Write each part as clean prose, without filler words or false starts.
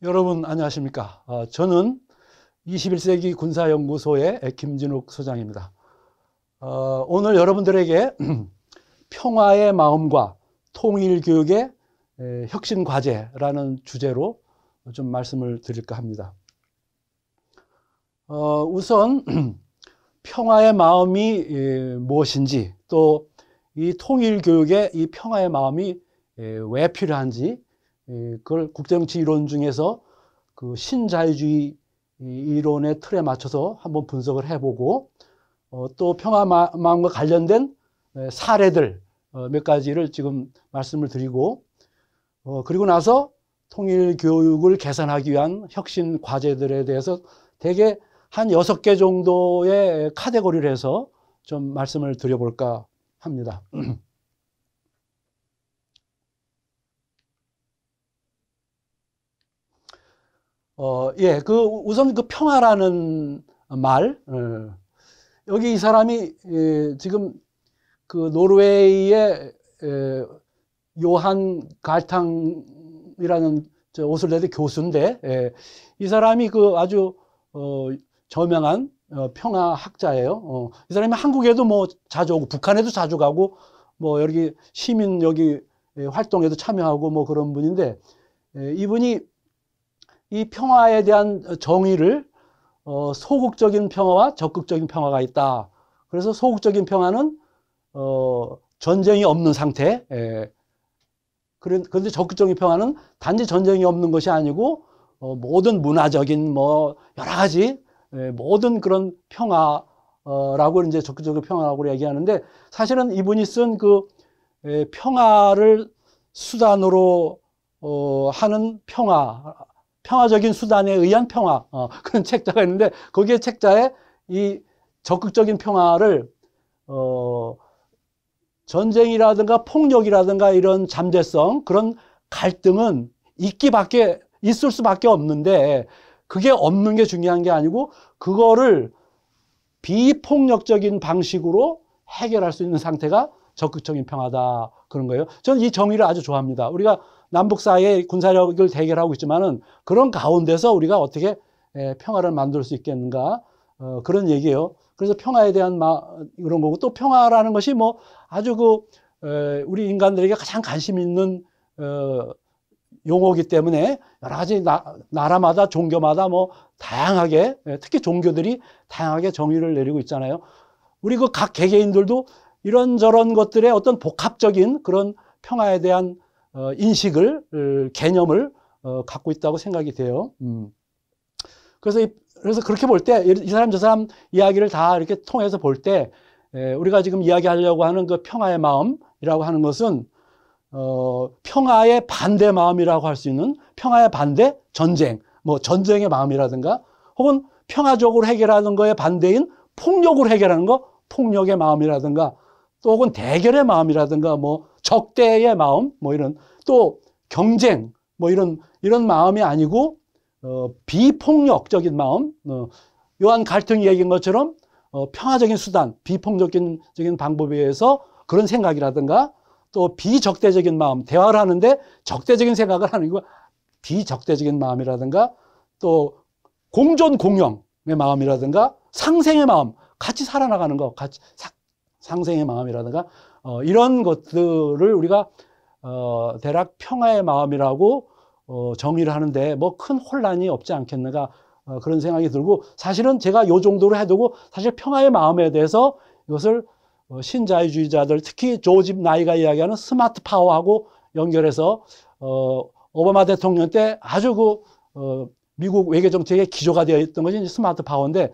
여러분 안녕하십니까? 저는 21세기 군사연구소의 김진욱 소장입니다. 오늘 여러분들에게 평화의 마음과 통일교육의 혁신과제라는 주제로 좀 말씀을 드릴까 합니다. 우선 평화의 마음이 무엇인지, 또 이 통일교육의 이 평화의 마음이 왜 필요한지, 그걸 국제정치 이론 중에서 그 신자유주의 이론의 틀에 맞춰서 한번 분석을 해보고, 또 평화 마음과 관련된 사례들 몇 가지를 지금 말씀을 드리고, 그리고 나서 통일교육을 개선하기 위한 혁신 과제들에 대해서 대개 한 6개 정도의 카테고리를 해서 좀 말씀을 드려볼까 합니다. 우선 그 평화라는 말, 여기 이 사람이 지금 그 노르웨이의 요한 갈탕이라는 오슬레드 교수인데, 이 사람이 그 아주 저명한 평화학자예요. 이 사람이 한국에도 뭐 자주 오고 북한에도 자주 가고 뭐 여기 시민 여기 활동에도 참여하고 뭐 그런 분인데, 이분이 이 평화에 대한 정의를 소극적인 평화와 적극적인 평화가 있다. 그래서 소극적인 평화는 전쟁이 없는 상태. 그런데 적극적인 평화는 단지 전쟁이 없는 것이 아니고 모든 문화적인 뭐 여러 가지 모든 그런 평화라고 이제 적극적인 평화라고 얘기하는데, 사실은 이분이 쓴 그 평화를 수단으로 하는 평화적인 수단에 의한 평화, 그런 책자가 있는데, 거기에 책자에 이 적극적인 평화를 전쟁이라든가 폭력이라든가 이런 잠재성, 그런 갈등은 있을 수밖에 없는데, 그게 없는 게 중요한 게 아니고 그거를 비폭력적인 방식으로 해결할 수 있는 상태가 적극적인 평화다, 그런 거예요. 저는 이 정의를 아주 좋아합니다. 우리가 남북 사이에 군사력을 대결하고 있지만은 그런 가운데서 우리가 어떻게 평화를 만들 수 있겠는가, 그런 얘기예요. 그래서 평화에 대한 그런 거고, 또 평화라는 것이 뭐 아주 우리 인간들에게 가장 관심 있는 용어이기 때문에 여러 가지 나라마다 종교마다 뭐 다양하게, 특히 종교들이 다양하게 정의를 내리고 있잖아요. 우리 그 각 개개인들도 이런저런 것들의 어떤 복합적인 그런 평화에 대한 인식을, 개념을 갖고 있다고 생각이 돼요. 그래서 그렇게 볼 때, 이 사람 저 사람 이야기를 다 이렇게 통해서 볼 때, 우리가 지금 이야기하려고 하는 그 평화의 마음이라고 하는 것은 평화의 반대 마음이라고 할 수 있는, 평화의 반대 전쟁, 뭐 전쟁의 마음이라든가, 혹은 평화적으로 해결하는 거에 반대인 폭력으로 해결하는 거, 폭력의 마음이라든가, 또 혹은 대결의 마음이라든가, 뭐 적대의 마음, 뭐 이런, 또 경쟁, 뭐 이런 마음이 아니고 비폭력적인 마음, 요한 갈등이 얘기한 것처럼 평화적인 수단, 비폭력적인 방법에 의해서 그런 생각이라든가, 또 비적대적인 마음, 대화를 하는데 적대적인 생각을 하는 거, 비적대적인 마음이라든가, 또 공존 공영의 마음이라든가, 상생의 마음, 같이 살아나가는 거, 같이 상생의 마음이라든가, 이런 것들을 우리가 대략 평화의 마음이라고 정의를 하는데 뭐 큰 혼란이 없지 않겠는가, 그런 생각이 들고, 사실은 제가 요 정도로 해두고, 사실 평화의 마음에 대해서 이것을 신자유주의자들, 특히 조지 나이가 이야기하는 스마트 파워하고 연결해서 오바마 대통령 때 아주 미국 외교 정책의 기조가 되어 있던 것이 스마트 파워인데,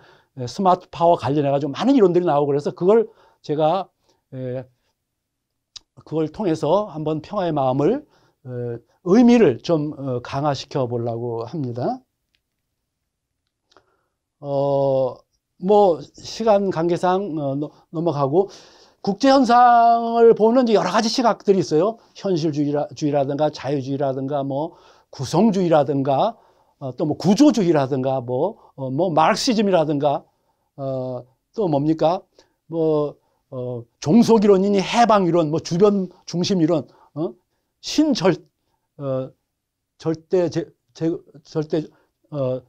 스마트 파워 관련해 가지고 많은 이론들이 나오고, 그래서 그걸 제가 그걸 통해서 한번 평화의 마음을, 의미를 좀 강화시켜 보려고 합니다. 뭐 시간 관계상 넘어가고, 국제 현상을 보는 여러 가지 시각들이 있어요. 현실주의라든가 자유주의라든가 뭐 구성주의라든가, 또 뭐 구조주의라든가, 뭐 마르크시즘이라든가, 또 뭡니까, 뭐 종속이론이니 해방이론, 뭐 주변 중심이론, 절대 절대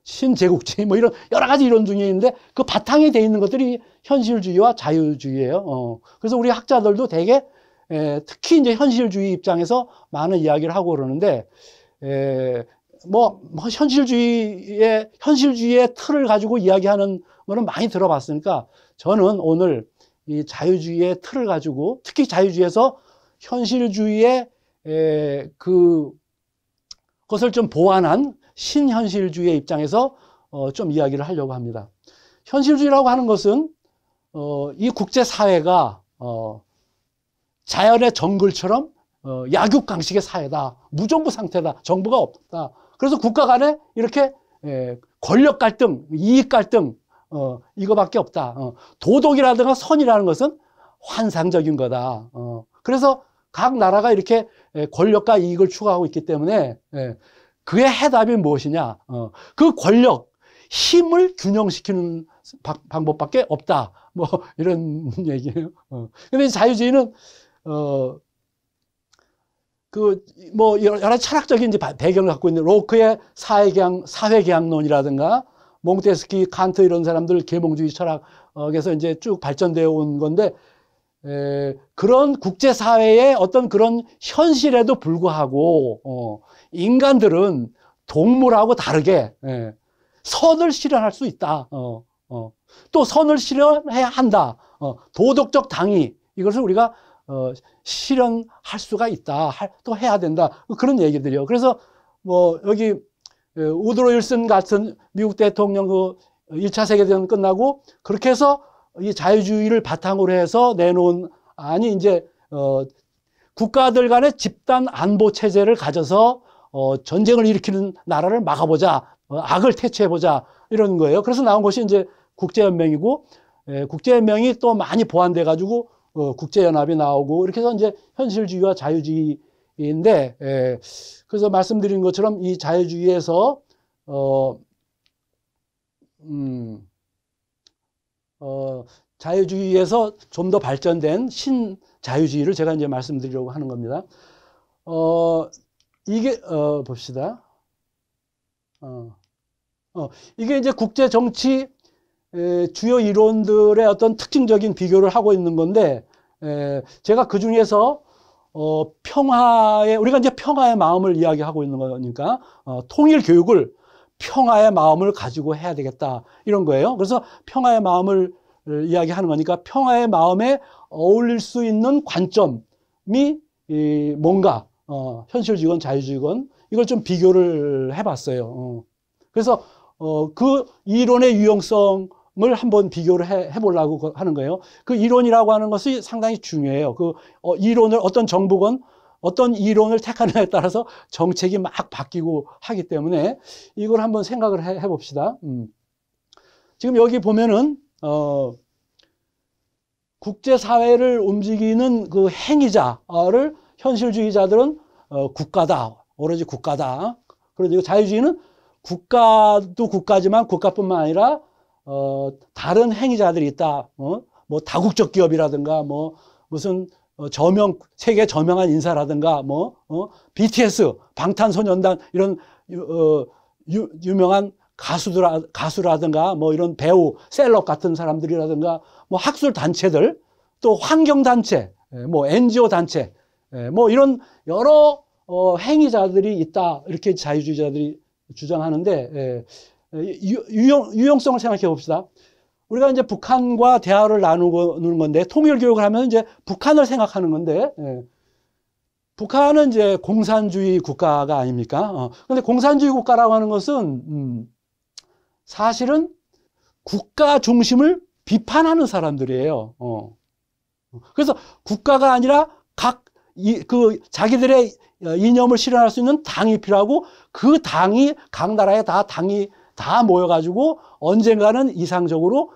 신제국주의 뭐 이런 여러 가지 이론 중에 있는데 그 바탕에 돼 있는 것들이 현실주의와 자유주의예요. 그래서 우리 학자들도 되게 특히 이제 현실주의 입장에서 많은 이야기를 하고 그러는데 뭐 현실주의의 틀을 가지고 이야기하는 거는 많이 들어봤으니까 저는 오늘 이 자유주의의 틀을 가지고 특히 자유주의에서 현실주의의 그것을 좀 보완한 신현실주의의 입장에서 좀 이야기를 하려고 합니다. 현실주의라고 하는 것은 이 국제사회가 자연의 정글처럼 약육강식의 사회다. 무정부 상태다. 정부가 없다. 그래서 국가 간에 이렇게 권력 갈등, 이익 갈등 이거밖에 없다. 도덕이라든가 선이라는 것은 환상적인 거다. 그래서 각 나라가 이렇게 권력과 이익을 추구하고 있기 때문에 그의 해답이 무엇이냐? 그 권력, 힘을 균형시키는 방법밖에 없다. 뭐 이런 얘기예요. 근데 자유주의는 뭐 여러 가지 철학적인 이제 배경을 갖고 있는 로크의 사회계약론이라든가 몽테스키, 칸트 이런 사람들 계몽주의 철학에서 이제 쭉 발전되어 온 건데 그런 국제사회의 어떤 그런 현실에도 불구하고 인간들은 동물하고 다르게 선을 실현할 수 있다. 또 선을 실현해야 한다. 도덕적 당위 이것을 우리가 실현할 수가 있다. 또 해야 된다. 그런 얘기들이요. 그래서 뭐 여기 우드로 윌슨 같은 미국 대통령 그 1차 세계대전 끝나고 그렇게 해서 이 자유주의를 바탕으로 해서 내놓은 안이 이제 국가들 간의 집단 안보 체제를 가져서 전쟁을 일으키는 나라를 막아보자. 악을 퇴치해보자. 이런 거예요. 그래서 나온 것이 이제 국제연맹이고 국제연맹이 또 많이 보완돼 가지고 국제연합이 나오고 이렇게 해서 이제 현실주의와 자유주의인데 그래서 말씀드린 것처럼 이 자유주의에서 자유주의에서 좀 더 발전된 신자유주의를 제가 이제 말씀드리려고 하는 겁니다. 이게 봅시다. 이게 이제 국제 정치 주요 이론들의 어떤 특징적인 비교를 하고 있는 건데 제가 그 중에서 우리가 이제 평화의 마음을 이야기하고 있는 거니까 통일 교육을 평화의 마음을 가지고 해야 되겠다 이런 거예요. 그래서 평화의 마음을 이야기하는 거니까 평화의 마음에 어울릴 수 있는 관점이 뭔가 현실주의건 자유주의건 이걸 좀 비교를 해봤어요. 그래서 그 이론의 유용성을 한번 비교를 해보려고 하는 거예요. 그 이론이라고 하는 것이 상당히 중요해요. 그 이론을 어떤 정부건 어떤 이론을 택하느냐에 따라서 정책이 막 바뀌고 하기 때문에 이걸 한번 생각을 해봅시다. 지금 여기 보면은 국제사회를 움직이는 그 행위자를 현실주의자들은 국가다. 오로지 국가다. 그리고 자유주의는 국가도 국가지만 국가뿐만 아니라 다른 행위자들이 있다. 뭐 다국적 기업이라든가 뭐 무슨 세계 저명한 인사라든가 BTS 방탄소년단 이런 유명한 가수라든가 뭐 이런 배우 셀럽 같은 사람들이라든가 뭐 학술 단체들 또 환경 단체 뭐 NGO 단체 뭐 이런 여러 행위자들이 있다 이렇게 자유주의자들이 주장하는데 유용성을 생각해 봅시다. 우리가 이제 북한과 대화를 나누는 건데 통일 교육을 하면 이제 북한을 생각하는 건데 북한은 이제 공산주의 국가가 아닙니까? 그런데 공산주의 국가라고 하는 것은 사실은 국가 중심을 비판하는 사람들이에요. 그래서 국가가 아니라 자기들의 이념을 실현할 수 있는 당이 필요하고 그 당이 각 나라에 당이 다 모여가지고 언젠가는 이상적으로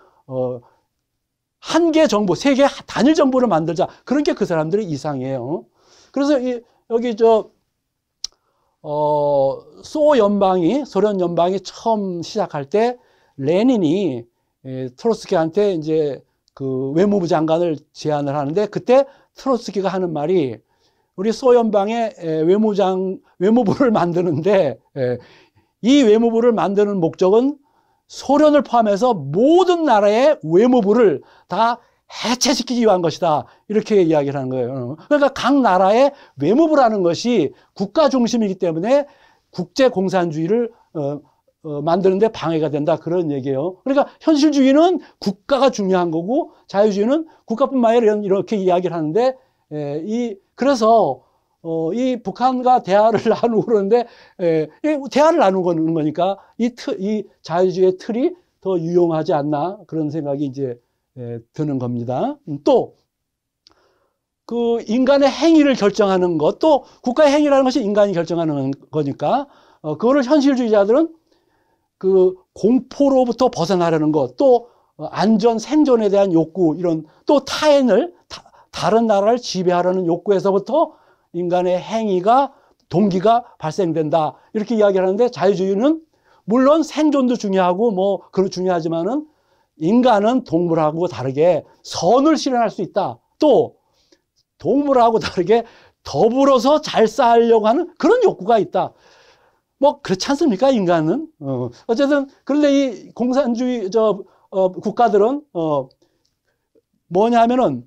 한계 정부, 세계 단일 정부를 만들자. 그런 게 그 사람들의 이상이에요. 그래서 여기 소련 연방이 처음 시작할 때 레닌이 트로츠키한테 이제 그 외무부 장관을 제안을 하는데 그때 트로츠키가 하는 말이 우리 소연방의 외무부를 만드는데 이 외무부를 만드는 목적은 소련을 포함해서 모든 나라의 외무부를 다 해체시키기 위한 것이다. 이렇게 이야기를 하는 거예요. 그러니까 각 나라의 외무부라는 것이 국가 중심이기 때문에 국제공산주의를 만드는데 방해가 된다. 그런 얘기예요. 그러니까 현실주의는 국가가 중요한 거고 자유주의는 국가뿐만 아니라 이렇게 이야기를 하는데 그래서 이 북한과 대화를 나누고 그러는데 대화를 나누는 거니까 이 자유주의의 틀이 더 유용하지 않나 그런 생각이 이제 드는 겁니다. 또 그 인간의 행위를 결정하는 것, 또 국가의 행위라는 것이 인간이 결정하는 거니까 그거를 현실주의자들은 그 공포로부터 벗어나려는 것, 또 안전 생존에 대한 욕구, 이런 또 타인을 다른 나라를 지배하려는 욕구에서부터 인간의 행위가 동기가 발생된다. 이렇게 이야기하는데 자유주의는 물론 생존도 중요하고 뭐 그런 중요하지만은 인간은 동물하고 다르게 선을 실현할 수 있다. 또 동물하고 다르게 더불어서 잘 살려고 하는 그런 욕구가 있다. 뭐 그렇지 않습니까? 인간은. 어쨌든 그런데 이 공산주의 국가들은 뭐냐면은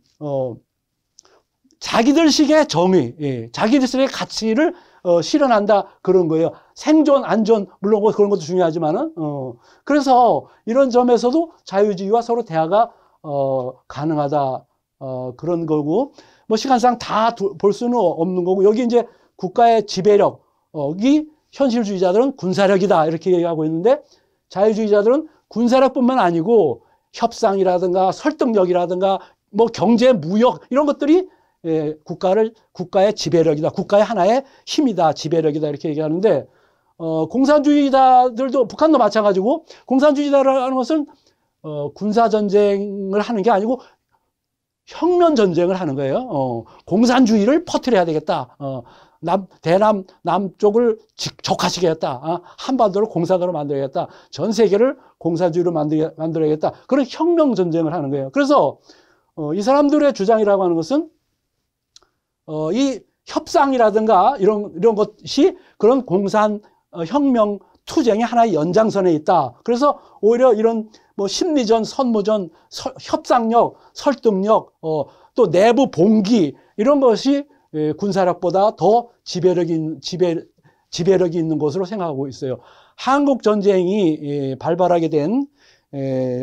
자기들식의 정의, 자기들식의 가치를 실현한다 그런 거예요. 생존, 안전 물론 그런 것도 중요하지만은 그래서 이런 점에서도 자유주의와 서로 대화가 가능하다 그런 거고 뭐 시간상 다 볼 수는 없는 거고 여기 이제 국가의 지배력이 현실주의자들은 군사력이다 이렇게 얘기하고 있는데 자유주의자들은 군사력뿐만 아니고 협상이라든가 설득력이라든가 뭐 경제, 무역 이런 것들이 국가의 지배력이다. 국가의 하나의 힘이다. 지배력이다. 이렇게 얘기하는데 공산주의자들도 북한도 마찬가지고 공산주의자라는 것은 군사전쟁을 하는 게 아니고 혁명전쟁을 하는 거예요. 공산주의를 퍼뜨려야 되겠다. 대남 남쪽을 적화시키겠다. 한반도를 공산으로 만들어야겠다. 전 세계를 공산주의로 만들어야겠다. 그런 혁명전쟁을 하는 거예요. 그래서 이 사람들의 주장이라고 하는 것은 이 협상이라든가 이런 것이 그런 혁명 투쟁의 하나의 연장선에 있다. 그래서 오히려 이런 뭐 심리전, 선무전, 협상력, 설득력, 또 내부 봉기 이런 것이 군사력보다 더 지배력이 있는 것으로 생각하고 있어요. 한국 전쟁이 발발하게 된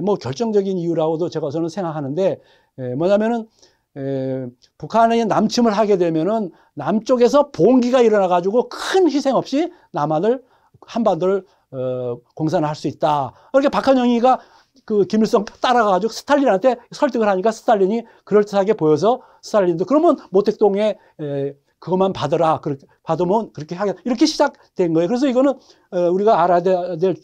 뭐 결정적인 이유라고도 저는 생각하는데 뭐냐면은 북한이 남침을 하게 되면은 남쪽에서 봉기가 일어나 가지고 큰 희생 없이 한반도를 공산을 할 수 있다. 그렇게 박헌영이가 그 김일성 따라가가지고 스탈린한테 설득을 하니까 스탈린이 그럴듯하게 보여서 스탈린도 그러면 모택동에 그것만 받으라. 받으면 그렇게 하겠다. 이렇게 시작된 거예요. 그래서 이거는 우리가 알아야 될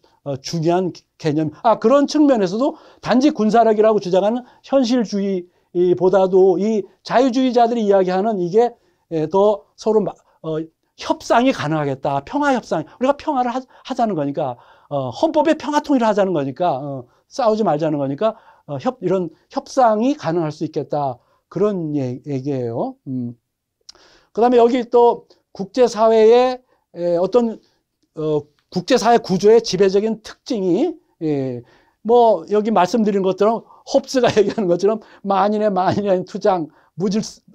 중요한 개념. 그런 측면에서도 단지 군사력이라고 주장하는 현실주의보다도 이 자유주의자들이 이야기하는 이게 더 서로 협상이 가능하겠다. 평화 협상. 우리가 평화를 하자는 거니까 헌법에 평화 통일을 하자는 거니까 싸우지 말자는 거니까 이런 협상이 가능할 수 있겠다. 그런 얘기예요. 그다음에 여기 또 국제사회의 어떤 국제사회 구조의 지배적인 특징이 뭐 여기 말씀드린 것처럼 홉스가 얘기하는 것처럼 만인의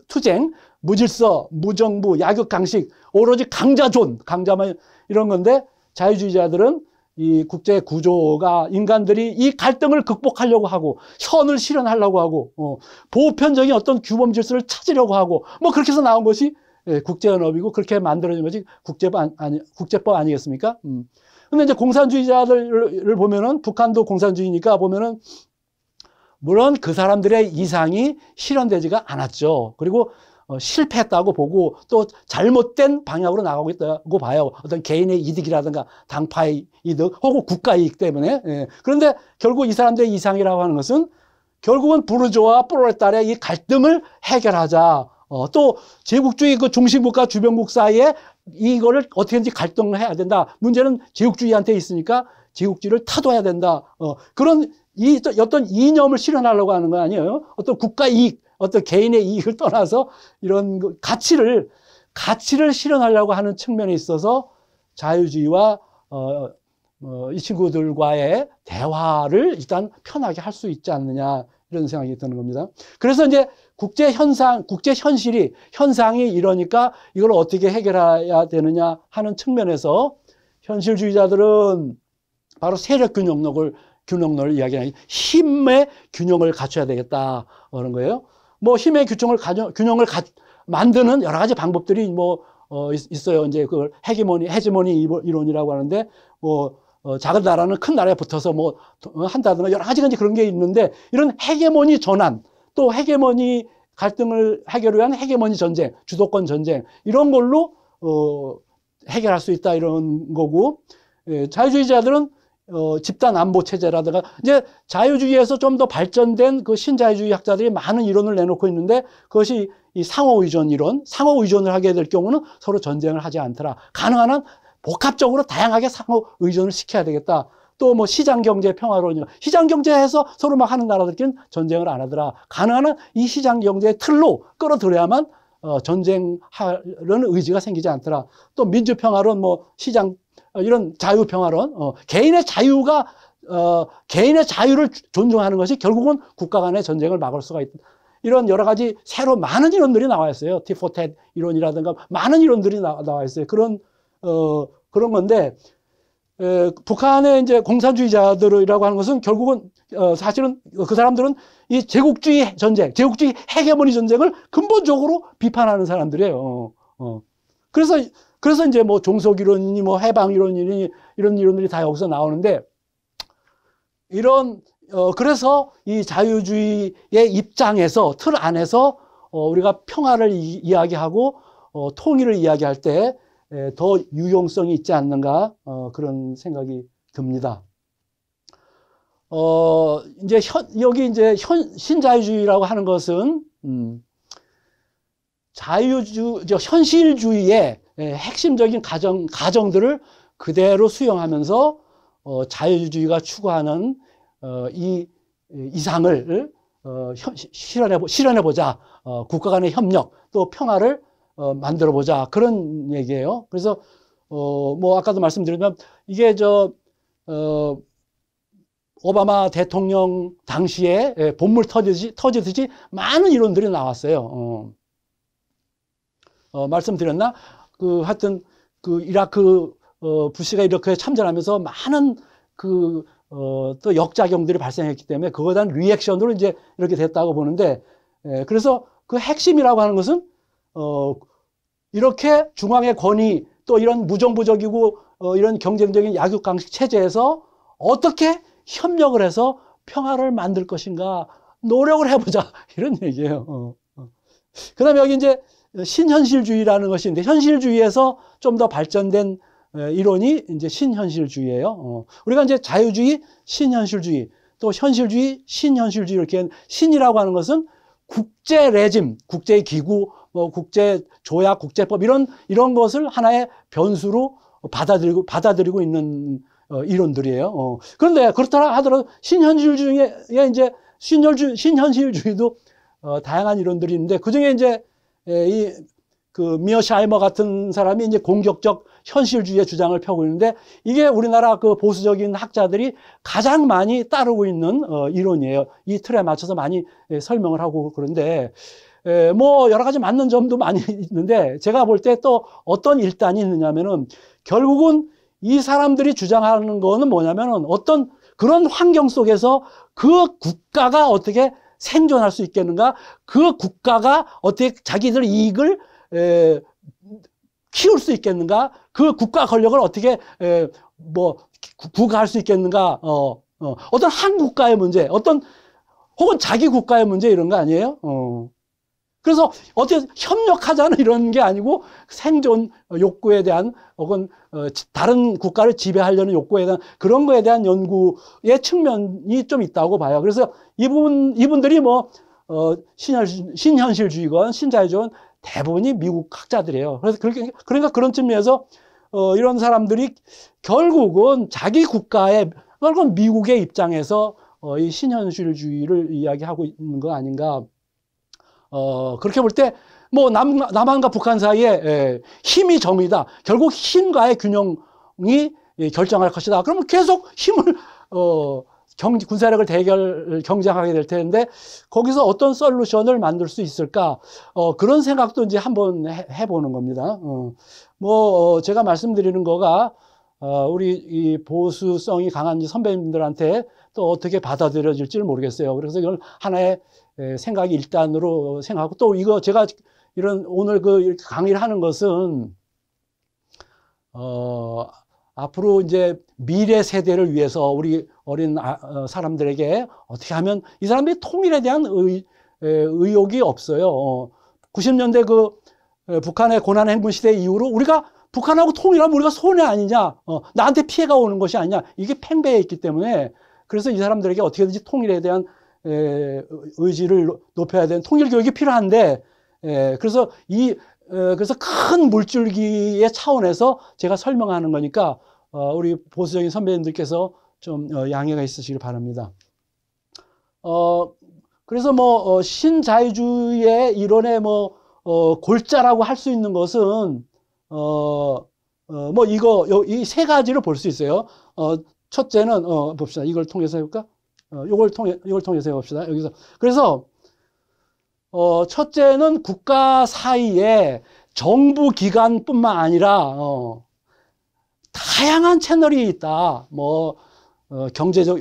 투쟁, 무질서, 무정부, 약육강식, 오로지 강자만 이런 건데 자유주의자들은 이 국제 구조가 인간들이 이 갈등을 극복하려고 하고 선을 실현하려고 하고 보편적인 어떤 규범 질서를 찾으려고 하고 뭐 그렇게 해서 나온 것이 국제연합이고 그렇게 만들어진 것이 국제법 아니겠습니까? 근데 이제 공산주의자들을 보면은 북한도 공산주의니까 보면은 물론 그 사람들의 이상이 실현되지가 않았죠. 그리고 실패했다고 보고 또 잘못된 방향으로 나가고 있다고 봐요. 어떤 개인의 이득이라든가 당파의 이득 혹은 국가 이익 때문에. 그런데 결국 이 사람들의 이상이라고 하는 것은 결국은 부르주아와 프롤레타리아의 이 갈등을 해결하자. 또 제국주의 그 중심국가 주변국 사이에 이거를 어떻게든지 갈등을 해야 된다. 문제는 제국주의한테 있으니까 제국주의를 타도해야 된다. 그런 어떤 이념을 실현하려고 하는 거 아니에요. 어떤 국가 이익, 어떤 개인의 이익을 떠나서 이런 가치를 실현하려고 하는 측면에 있어서 자유주의와 이 친구들과의 대화를 일단 편하게 할 수 있지 않느냐, 이런 생각이 드는 겁니다. 그래서 이제 국제 현상이 이러니까 이걸 어떻게 해결해야 되느냐 하는 측면에서 현실주의자들은 바로 세력 균형론을 이야기하는, 힘의 균형을 갖춰야 되겠다, 그런 거예요. 뭐 힘의 균형을 만드는 여러 가지 방법들이 있어요. 이제 그걸 헤지모니 이론이라고 하는데, 작은 나라는 큰 나라에 붙어서 한다든가 여러 가지 그런 게 있는데, 이런 헤게모니 전환, 또 헤게모니 갈등을 해결을 위한 헤게모니 전쟁, 주도권 전쟁, 이런 걸로 해결할 수 있다, 이런 거고, 자유주의자들은 집단 안보 체제라든가, 이제 자유주의에서 좀 더 발전된 그 신자유주의 학자들이 많은 이론을 내놓고 있는데, 그것이 이 상호의존 이론, 상호의존을 하게 될 경우는 서로 전쟁을 하지 않더라. 가능한 한 복합적으로 다양하게 상호의존을 시켜야 되겠다. 또 시장경제 평화론이요. 시장경제에서 서로 막 하는 나라들끼리는 전쟁을 안 하더라. 가능한 한 이 시장경제의 틀로 끌어들여야만 전쟁하려는 의지가 생기지 않더라. 또 민주평화론, 이런 자유평화론, 개인의 자유를 존중하는 것이 결국은 국가 간의 전쟁을 막을 수가 있다. 이런 여러 가지 새로 많은 이론들이 나와 있어요. 티포텟 이론이라든가 많은 이론들이 나와 있어요. 그런 건데, 북한의 이제 공산주의자들이라고 하는 것은 결국은 사실은 그 사람들은 이 제국주의 전쟁, 제국주의 헤게모니 전쟁을 근본적으로 비판하는 사람들이에요. 그래서 이제 종속 이론이니 해방 이론이니 이런 이론들이 다 여기서 나오는데, 그래서 이 자유주의의 입장에서, 틀 안에서 우리가 평화를 이야기하고 통일을 이야기할 때 더 유용성이 있지 않는가, 그런 생각이 듭니다. 여기 이제 신자유주의라고 하는 것은 현실주의의 핵심적인 가정들을 그대로 수용하면서 자유주의가 추구하는 이 이상을 실현해보자. 국가 간의 협력, 또 평화를 만들어보자. 그런 얘기예요. 그래서 아까도 말씀드렸지만, 이게 오바마 대통령 당시에 본물 터지듯이 많은 이론들이 나왔어요. 말씀드렸나? 하여튼 이라크 부시가 이렇게 참전하면서 많은 또 역작용들이 발생했기 때문에 그거에 대한 리액션으로 이제 이렇게 됐다고 보는데, 그래서 그 핵심이라고 하는 것은 이렇게 중앙의 권위, 또 이런 무정부적이고 이런 경쟁적인 약육강식 체제에서 어떻게 협력을 해서 평화를 만들 것인가 노력을 해보자, 이런 얘기예요. 그 다음에 여기 이제 신현실주의라는 것이 있는데, 현실주의에서 좀 더 발전된 이론이 이제 신현실주의예요. 우리가 이제 자유주의, 신현실주의, 또 현실주의, 신현실주의, 이렇게 신이라고 하는 것은 국제 레짐, 국제 기구, 국제 조약, 국제법 이런 것을 하나의 변수로 받아들이고 있는 이론들이에요. 그런데 그렇다 하더라도 신현실주의에 이제 신현실주의도 다양한 이론들이 있는데, 그 중에 이제 미어샤이머 같은 사람이 이제 공격적 현실주의의 주장을 펴고 있는데, 이게 우리나라 보수적인 학자들이 가장 많이 따르고 있는 이론이에요. 이 틀에 맞춰서 많이 설명을 하고 그런데, 여러 가지 맞는 점도 많이 있는데, 제가 볼 때 또 어떤 일단이 있느냐면은, 결국은 이 사람들이 주장하는 거는 뭐냐면은, 어떤 그런 환경 속에서 그 국가가 어떻게 생존할 수 있겠는가, 그 국가가 어떻게 자기들 이익을 키울 수 있겠는가, 그 국가 권력을 어떻게 구가할 수 있겠는가, 어떤 한 국가의 문제, 혹은 자기 국가의 문제, 이런 거 아니에요? 그래서 어떻게 협력하자는 이런 게 아니고, 생존 욕구에 대한, 혹은 다른 국가를 지배하려는 욕구에 대한, 그런 거에 대한 연구의 측면이 좀 있다고 봐요. 그래서 이분들이 신현실주의건 신자유주의건 대부분이 미국 학자들이에요. 그래서 그러니까 그런 측면에서 이런 사람들이 결국은 자기 국가의, 결국은 미국의 입장에서 이 신현실주의를 이야기하고 있는 거 아닌가. 그렇게 볼 때 남한과 북한 사이에 힘이 정이다. 결국 힘과의 균형이 결정할 것이다. 그러면 계속 힘을 군사력을 경쟁하게 될 텐데 거기서 어떤 솔루션을 만들 수 있을까? 그런 생각도 이제 한번 해보는 겁니다. 제가 말씀드리는 거가 우리 이 보수성이 강한 선배님들한테 또 어떻게 받아들여질지를 모르겠어요. 그래서 이걸 하나의 생각이 일단으로 생각하고 또 이거 제가 오늘 그 강의를 하는 것은 앞으로 이제 미래 세대를 위해서 우리 어린 사람들에게 어떻게 하면 이 사람들이 통일에 대한 의욕이 없어요. 90년대 그 북한의 고난 행군 시대 이후로 우리가 북한하고 통일하면 우리가 손해 아니냐, 나한테 피해가 오는 것이 아니냐, 이게 팽배해 있기 때문에 그래서 이 사람들에게 어떻게든지 통일에 대한 의지를 높여야 되는 통일 교육이 필요한데, 그래서 그래서 큰 물줄기의 차원에서 제가 설명하는 거니까 우리 보수적인 선배님들께서 좀 양해가 있으시길 바랍니다. 그래서 신자유주의의 이론의 골자라고 할 수 있는 것은 이 세 가지를 볼 수 있어요. 첫째는 봅시다. 이걸 통해서 해볼까? 이걸 통해서 해봅시다. 여기서 그래서 첫째는 국가 사이에 정부 기관뿐만 아니라 다양한 채널이 있다. 경제적,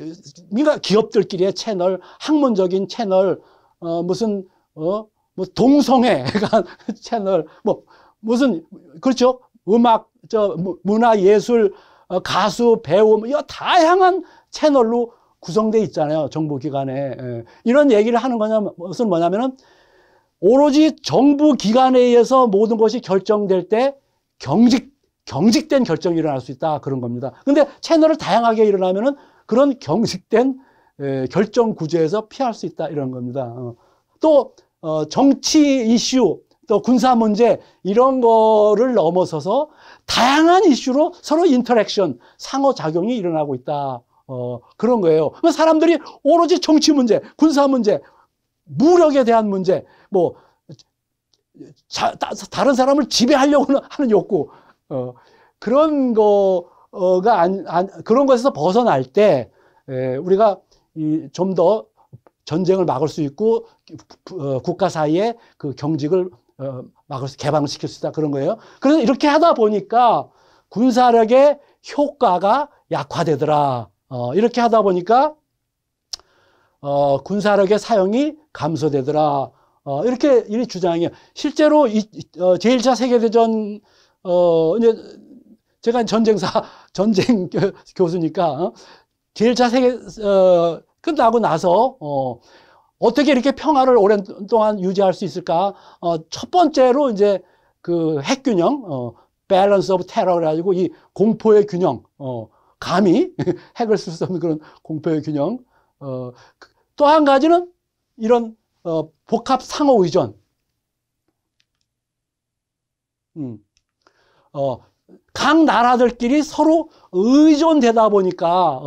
그러니까 기업들끼리의 채널, 학문적인 채널, 동성애 채널, 그렇죠. 음악, 문화, 예술, 가수, 배우, 다양한 채널로 구성되어 있잖아요. 정부기관에. 이런 얘기를 하는 것은 뭐냐면은 오로지 정부기관에 의해서 모든 것이 결정될 때 경직된 결정이 일어날 수 있다. 그런 겁니다. 근데 채널을 다양하게 일어나면은 그런 경직된 결정 구조에서 피할 수 있다. 이런 겁니다. 또 정치 이슈, 또 군사 문제 이런 거를 넘어서서 다양한 이슈로 서로 인터랙션, 상호작용이 일어나고 있다. 그런 거예요. 사람들이 오로지 정치 문제, 군사 문제, 무력에 대한 문제, 다른 사람을 지배하려고 하는 욕구, 그런 그런 것에서 벗어날 때, 우리가 좀 더 전쟁을 막을 수 있고, 국가 사이에 그 경직을 개방시킬 수 있다. 그런 거예요. 그래서 이렇게 하다 보니까 군사력의 효과가 약화되더라. 이렇게 하다 보니까 군사력의 사용이 감소되더라. 이렇게 주장이에요. 실제로 제1차 세계대전 이제 제가 전쟁 교수니까 제1차 세계 끝나고 나서 어떻게 이렇게 평화를 오랜 동안 유지할 수 있을까? 첫 번째로 이제 그 핵균형, balance of terror 그래가지고 이 공포의 균형, 감히 핵을 쓸 수 없는 그런 공포의 균형. 또 한 가지는 이런 복합 상호 의존. 각 나라들끼리 서로 의존되다 보니까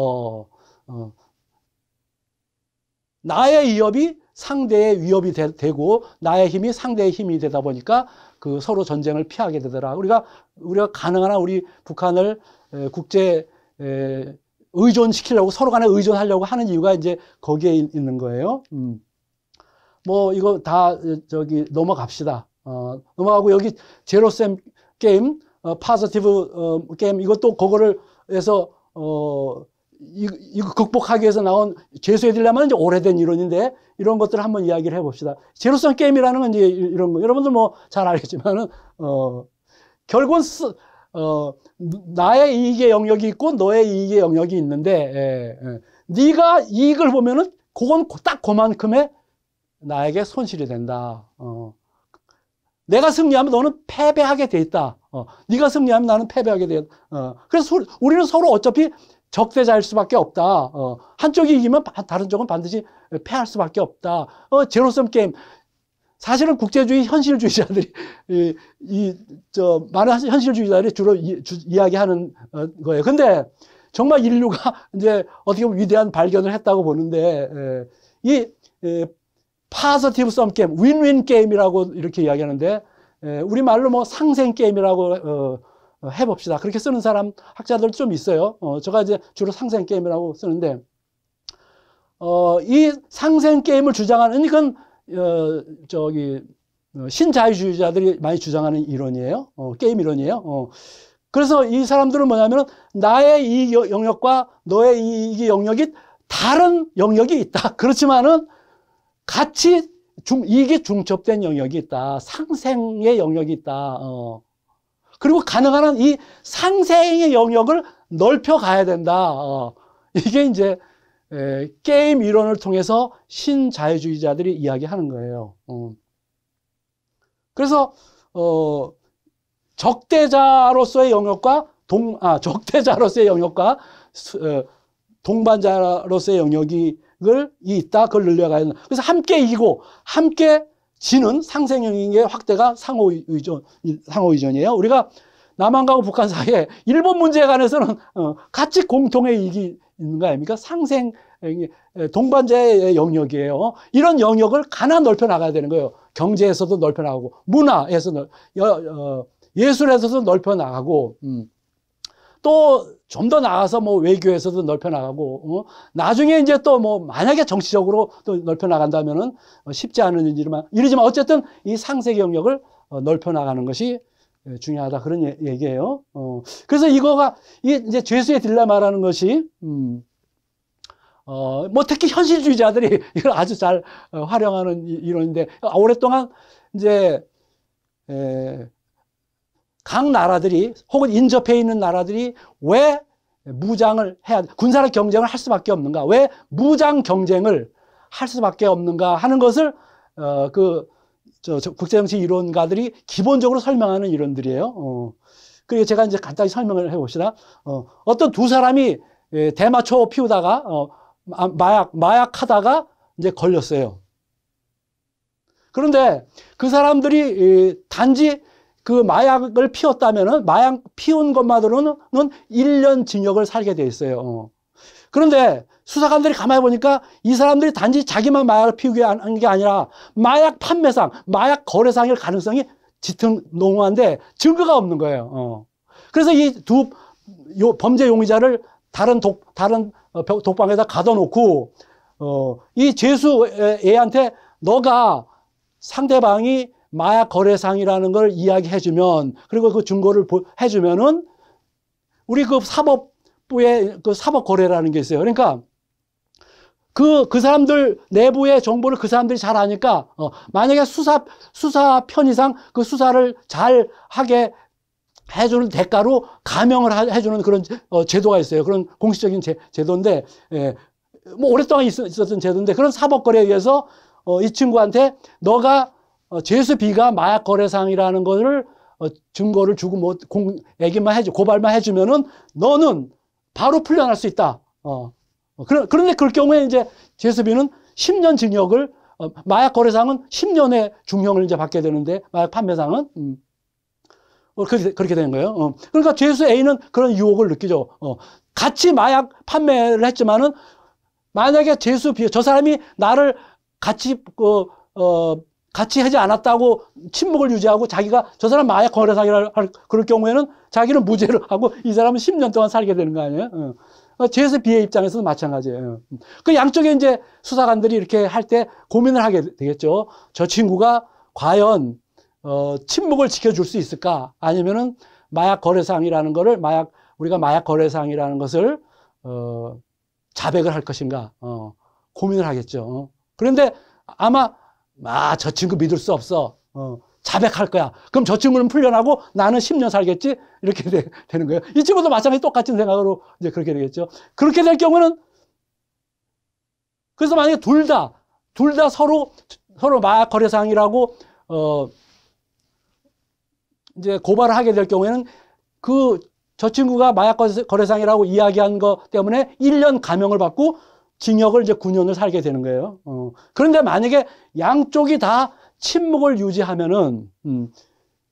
나의 위협이 상대의 위협이 되고 나의 힘이 상대의 힘이 되다 보니까 그 서로 전쟁을 피하게 되더라. 우리가 가능한 한 우리 북한을 국제 의존시키려고 서로 간에 의존하려고 하는 이유가 이제 거기에 있는 거예요. 이거 다 넘어갑시다. 넘어가고 여기 제로섬 게임, 파지티브 게임 이것도 그거를 해서 이거 극복하기 위해서 나온 재수해 드리려면 이제 오래된 이론인데 이런 것들을 한번 이야기를 해봅시다. 제로섬 게임이라는 건 이제 이런 거 여러분들 잘 알겠지만은 결국은 나의 이익의 영역이 있고 너의 이익의 영역이 있는데 네가 이익을 보면은 그건 딱 그만큼의 나에게 손실이 된다. 내가 승리하면 너는 패배하게 돼 있다. 네가 승리하면 나는 패배하게 돼 있다. 그래서 우리는 서로 어차피 적대자일 수밖에 없다. 한쪽이 이기면 다른 쪽은 반드시 패할 수밖에 없다. 제로섬 게임. 사실은 국제주의 현실주의자들이 많은 현실주의자들이 주로 이야기하는 거예요. 근데 정말 인류가 이제 어떻게 보면 위대한 발견을 했다고 보는데 이 파지티브 썸 게임, 윈윈 게임이라고 이렇게 이야기하는데 우리말로 상생 게임이라고 해봅시다. 그렇게 쓰는 사람, 학자들도 좀 있어요. 제가 이제 주로 상생 게임이라고 쓰는데, 이 상생 게임을 주장하는, 이건, 신자유주의자들이 많이 주장하는 이론이에요. 게임 이론이에요. 그래서 이 사람들은 뭐냐면, 나의 이 영역과 너의 이 영역이 다른 영역이 있다. 그렇지만은, 같이 이익이 중첩된 영역이 있다. 상생의 영역이 있다. 그리고 가능한 한 이 상생의 영역을 넓혀 가야 된다. 이게 이제 게임 이론을 통해서 신자유주의자들이 이야기하는 거예요. 그래서 적대자로서의 영역과 적대자로서의 영역과 동반자로서의 영역이 있다. 그걸 늘려가야 된다. 그래서 함께 이기고 함께 지는 상생영역의 확대가 상호의존이에요. 우리가 남한하고 북한 사이에 일본 문제에 관해서는 같이 공통의 이익이 있는 거 아닙니까? 상생, 동반자의 영역이에요. 이런 영역을 가나 넓혀 나가야 되는 거예요. 경제에서도 넓혀 나가고, 문화에서, 예술에서도 넓혀 나가고, 또 좀 더 나가서 뭐 외교에서도 넓혀 나가고, 나중에 이제 또 뭐 만약에 정치적으로 또 넓혀 나간다면은 쉽지 않은 일이지만 어쨌든 이 상세 영역을 넓혀 나가는 것이 중요하다. 그런 얘기예요. 그래서 이제 죄수의 딜레마라는 것이, 뭐 특히 현실주의자들이 이걸 아주 잘 활용하는 이론인데, 오랫동안 이제, 각 나라들이 혹은 인접해 있는 나라들이 왜 군사력 경쟁을 할 수밖에 없는가? 왜 무장 경쟁을 할 수밖에 없는가 하는 것을 국제정치 이론가들이 기본적으로 설명하는 이론들이에요. 그리고 제가 이제 간단히 설명을 해봅시다. 어떤 두 사람이 대마초 피우다가 마약하다가 이제 걸렸어요. 그런데 그 사람들이 단지 그 마약을 피웠다면은 마약 피운 것만으로는 1년 징역을 살게 돼 있어요. 그런데 수사관들이 가만히 보니까 이 사람들이 단지 자기만 마약을 피우게 한 게 아니라 마약 판매상, 마약 거래상일 가능성이 짙은 농후한데 증거가 없는 거예요. 그래서 이 두 범죄 용의자를 다른 독방에다 가둬놓고 이 죄수 애한테 너가 상대방이 마약 거래상이라는 걸 이야기해주면, 그리고 그 증거를 해주면은, 우리 그 사법부의 그 사법 거래라는 게 있어요. 그러니까, 그 사람들 내부의 정보를 그 사람들이 잘 아니까, 만약에 수사 편의상 그 수사를 잘 하게 해주는 대가로 감형을 해주는 그런 제도가 있어요. 그런 공식적인 제도인데, 뭐 오랫동안 있었던 제도인데, 그런 사법 거래에 의해서 이 친구한테 너가 죄수 B가 마약 거래상이라는 것을 증거를 주고 뭐 고발만 해주면은 너는 바로 풀려날 수 있다. 그런데 그럴 경우에 이제 죄수 B는 10년 징역을 마약 거래상은 10년의 중형을 이제 받게 되는데 마약 판매상은 그렇게 되는 거예요. 그러니까 죄수 A는 그런 유혹을 느끼죠. 같이 마약 판매를 했지만은 만약에 죄수 B 저 사람이 나를 같이 하지 않았다고 침묵을 유지하고 자기가 저 사람 마약 거래상이라 그럴 경우에는 자기는 무죄를 하고 이 사람은 10년 동안 살게 되는 거 아니에요? 죄수 B의 입장에서도 마찬가지예요. 그 양쪽에 이제 수사관들이 이렇게 할 때 고민을 하게 되겠죠. 저 친구가 과연 침묵을 지켜줄 수 있을까? 아니면은 마약 거래상이라는 거를 우리가 마약 거래상이라는 것을 자백을 할 것인가? 고민을 하겠죠. 그런데 아마 저 친구 믿을 수 없어. 자백할 거야. 그럼 저 친구는 풀려나고 나는 10년 살겠지? 이렇게 되는 거예요. 이 친구도 마찬가지 똑같은 생각으로 이제 그렇게 되겠죠. 그렇게 될 경우는, 그래서 만약에 둘 다 서로 마약 거래상이라고, 이제 고발을 하게 될 경우에는 저 친구가 마약 거래상이라고 이야기한 것 때문에 1년 감형을 받고 징역을 이제 9년을 살게 되는 거예요. 그런데 만약에 양쪽이 다 침묵을 유지하면은,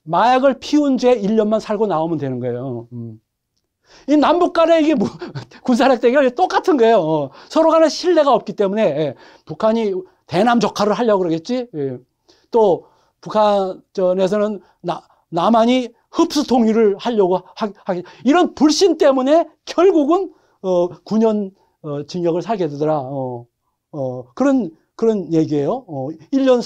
마약을 피운 죄 1년만 살고 나오면 되는 거예요. 이 남북 간에 이게 군사력 대결이 똑같은 거예요. 서로 간에 신뢰가 없기 때문에, 북한이 대남 적화를 하려고 그러겠지. 또, 북한전에서는 남한이 흡수 통일을 하려고 하기 이런 불신 때문에 결국은 9년 징역을 살게 되더라. 그런 얘기예요. 1년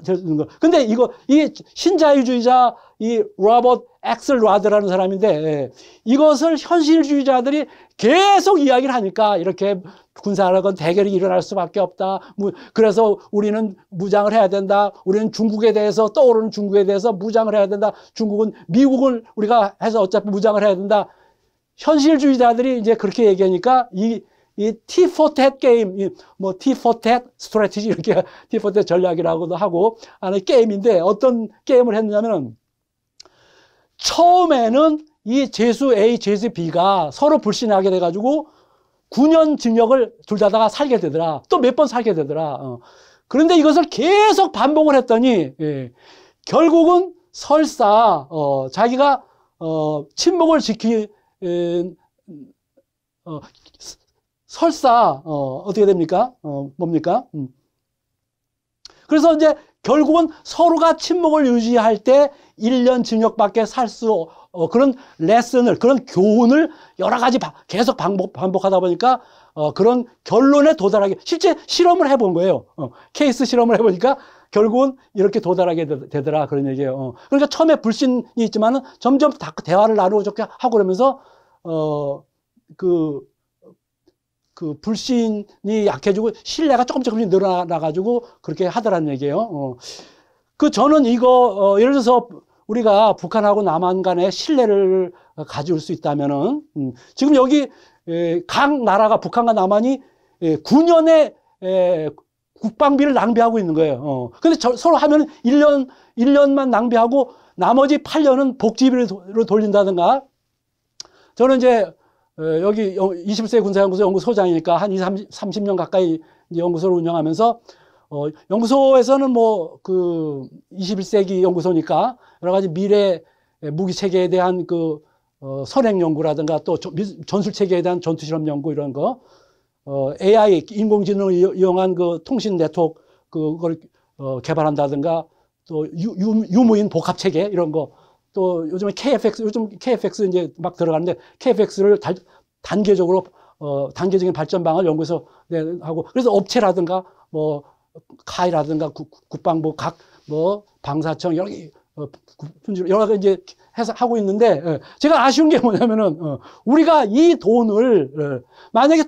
되는 거. 근데 이 신자유주의자, 이 로버트 엑셀라드라는 사람인데, 이것을 현실주의자들이 계속 이야기를 하니까 이렇게 군사력은 대결이 일어날 수밖에 없다. 그래서 우리는 무장을 해야 된다. 우리는 중국에 대해서, 떠오르는 중국에 대해서 무장을 해야 된다. 중국은 미국을 우리가 해서 어차피 무장을 해야 된다. 현실주의자들이 이제 그렇게 얘기하니까 이 T for Tat 게임, 뭐 T for Tat 스트래티지 이렇게 T for Tat 전략이라고도 하고 하는 게임인데 어떤 게임을 했느냐면 처음에는 이 죄수 A, 죄수 B가 서로 불신하게 돼가지고 9년 징역을 둘 다가 살게 되더라. 또 몇 번 살게 되더라. 그런데 이것을 계속 반복을 했더니 결국은 설사 자기가 침묵을 설사 어떻게 됩니까? 뭡니까? 그래서 이제 결국은 서로가 침묵을 유지할 때 1년 징역밖에 살 수 그런 레슨을, 그런 교훈을 여러 가지 계속 반복하다 보니까 그런 결론에 도달하게 실제 실험을 해본 거예요. 케이스 실험을 해보니까 결국은 이렇게 도달하게 되더라 그런 얘기예요. 그러니까 처음에 불신이 있지만은 점점 대화를 나누고 좋게 하고 그러면서 그 불신이 약해지고 신뢰가 조금씩 늘어나가지고 그렇게 하더라는 얘기예요. 저는 이거 예를 들어서 우리가 북한하고 남한 간의 신뢰를 가질 수 있다면은 지금 여기 각 나라가 북한과 남한이 9년의 국방비를 낭비하고 있는 거예요. 근데 서로 하면 1년만 낭비하고 나머지 8년은 복지비로 돌린다든가. 저는 이제 여기 21세기 군사연구소 연구소장이니까 한 30년 가까이 연구소를 운영하면서 연구소에서는 뭐 21세기 연구소니까 여러 가지 미래 무기 체계에 대한 선행 연구라든가 또 전술 체계에 대한 전투 실험 연구 이런 거, AI 인공지능을 이용한 통신 네트워크 그걸 개발한다든가 또 유무인 복합 체계 이런 거. 또 요즘 KFX 이제 막 들어가는데 KFX를 단계적으로 단계적인 발전방을 연구해서 하고 그래서 업체라든가 뭐 카이라든가 국방부 각 뭐 방사청 여러 가지 이제 해서 하고 있는데 제가 아쉬운 게 뭐냐면은 우리가 이 돈을 만약에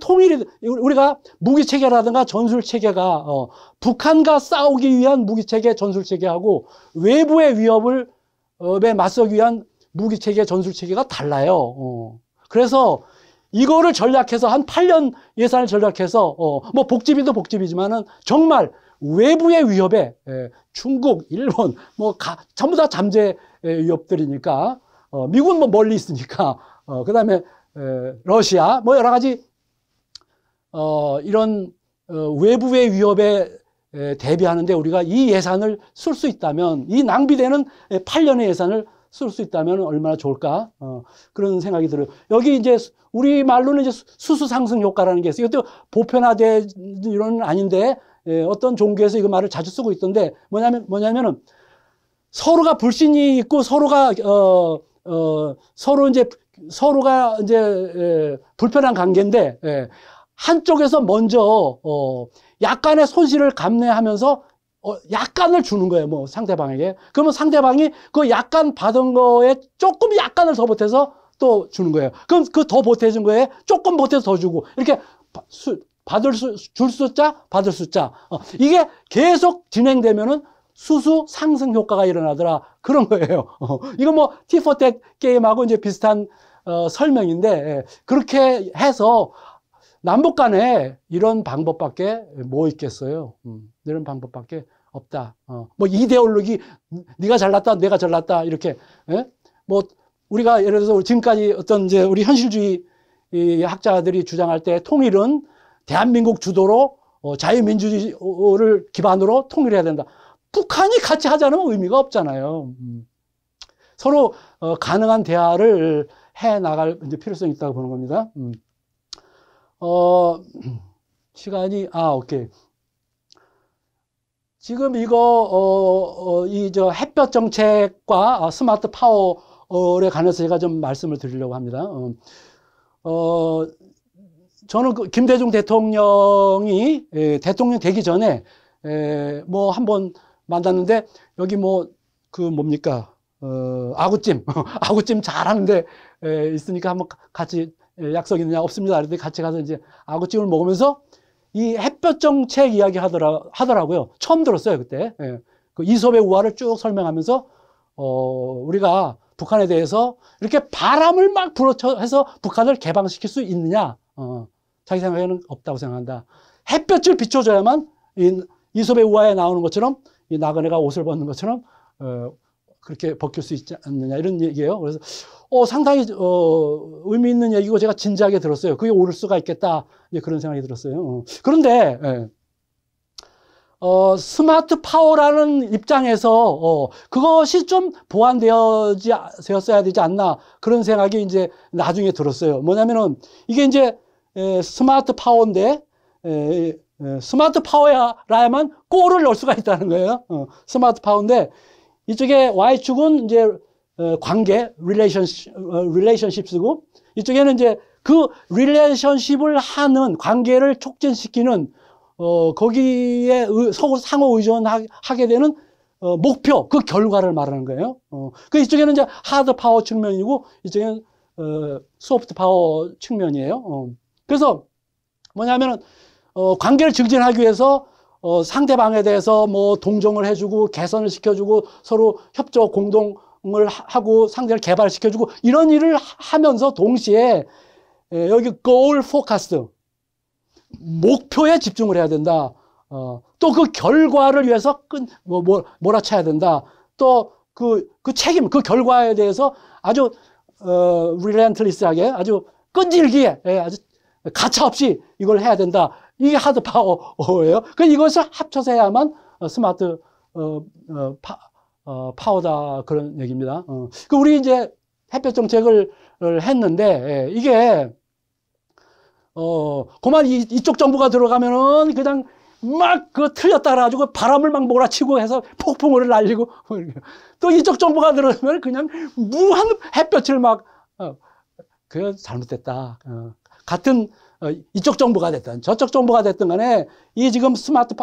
우리가 무기 체계라든가 전술 체계가 북한과 싸우기 위한 무기 체계 전술 체계하고 외부의 위협을 맞서기 위한 무기 체계, 전술 체계가 달라요. 그래서 이거를 전략해서 한 8년 예산을 전략해서 뭐 복지비도 복지비지만은 정말 외부의 위협에 중국, 일본 뭐 전부 다 잠재 위협들이니까 미국은 뭐 멀리 있으니까 그다음에 러시아 뭐 여러 가지 이런 외부의 위협에 대비하는데 우리가 이 예산을 쓸 수 있다면 이 낭비되는 8년의 예산을 쓸 수 있다면 얼마나 좋을까 그런 생각이 들어요. 여기 이제 우리 말로는 이제 수수 상승 효과라는 게 있어요. 이것도 보편화된 이론은 아닌데 어떤 종교에서 이거 말을 자주 쓰고 있던데 뭐냐면은 서로가 불신이 있고 서로가 불편한 관계인데 한쪽에서 먼저 약간의 손실을 감내하면서 약간을 주는 거예요. 뭐 상대방에게. 그러면 상대방이 그 약간 받은 거에 조금 약간을 더 보태서 또 주는 거예요. 그럼 그 더 보태준 거에 조금 보태서 더 주고 이렇게 줄 숫자 받을 숫자 이게 계속 진행되면은 수수 상승 효과가 일어나더라 그런 거예요. 이거 뭐 T4Tat 게임하고 이제 비슷한 설명인데 그렇게 해서 남북 간에 이런 방법밖에 뭐 있겠어요. 이런 방법밖에 없다. 뭐 이데올로기 네가 잘났다 내가 잘났다 이렇게 뭐 우리가 예를 들어서 지금까지 어떤 이제 우리 현실주의 학자들이 주장할 때 통일은 대한민국 주도로 자유민주주의를 기반으로 통일해야 된다. 북한이 같이 하지 않으면 의미가 없잖아요. 서로 가능한 대화를 해 나갈 이제 필요성이 있다고 보는 겁니다. 시간이 오케이. 지금 이거 저 햇볕 정책과 스마트 파워에 관해서 제가 좀 말씀을 드리려고 합니다. 저는 그 김대중 대통령이 대통령 되기 전에 뭐 한번 만났는데 여기 뭐 그 뭡니까 아구찜 아구찜 잘하는데 있으니까 한번 같이 약속 있느냐 없습니다. 그랬더니 같이 가서 이제 아구찜을 먹으면서 이 햇볕 정책 이야기 하더라고요. 처음 들었어요, 그때. 그 이솝의 우화를 쭉 설명하면서, 우리가 북한에 대해서 이렇게 바람을 막 불어쳐서 북한을 개방시킬 수 있느냐? 자기 생각에는 없다고 생각한다. 햇볕을 비춰줘야만 이솝의 우화에 나오는 것처럼 이 나그네가 옷을 벗는 것처럼, 그렇게 벗길 수 있지 않느냐 이런 얘기예요. 그래서 상당히 의미 있는 얘기고 제가 진지하게 들었어요. 그게 옳을 수가 있겠다 그런 생각이 들었어요. 그런데 스마트 파워라는 입장에서 그것이 좀 보완되었어야 되지 않나 그런 생각이 이제 나중에 들었어요. 뭐냐면은 이게 이제 스마트 파워인데 스마트 파워라야만 골을 넣을 수가 있다는 거예요. 스마트 파워인데 이쪽에 Y축은 이제 관계, relationships고 이쪽에는 이제 그 relationship을 하는 관계를 촉진시키는 거기에 상호 의존하게 되는 목표, 그 결과를 말하는 거예요. 그 이쪽에는 이제 하드 파워 측면이고 이쪽에는 소프트 파워 측면이에요. 그래서 뭐냐면은 관계를 증진하기 위해서 상대방에 대해서 뭐 동정을 해주고 개선을 시켜주고 서로 협조 공동을 하고 상대를 개발시켜주고 이런 일을 하면서 동시에 여기 goal focused 목표에 집중을 해야 된다. 또 그 결과를 위해서 몰아쳐야 된다. 또 그 책임, 그 결과에 대해서 아주 relentless하게 아주 끈질기게 아주 가차없이 이걸 해야 된다. 이게 하드 파워예요. 그 이것을 합쳐서 해야만 스마트 파워다 그런 얘기입니다. 그 우리 이제 햇볕 정책을 했는데 이게 그만 이쪽 정부가 들어가면은 그냥 막 그 틀렸다 그래가지고 바람을 막 몰아치고 해서 폭풍우를 날리고 또 이쪽 정부가 들어가면 그냥 무한 햇볕을 막 그게 잘못됐다. 같은 이쪽 정부가 됐든 저쪽 정부가 됐든 간에 이 지금 스마트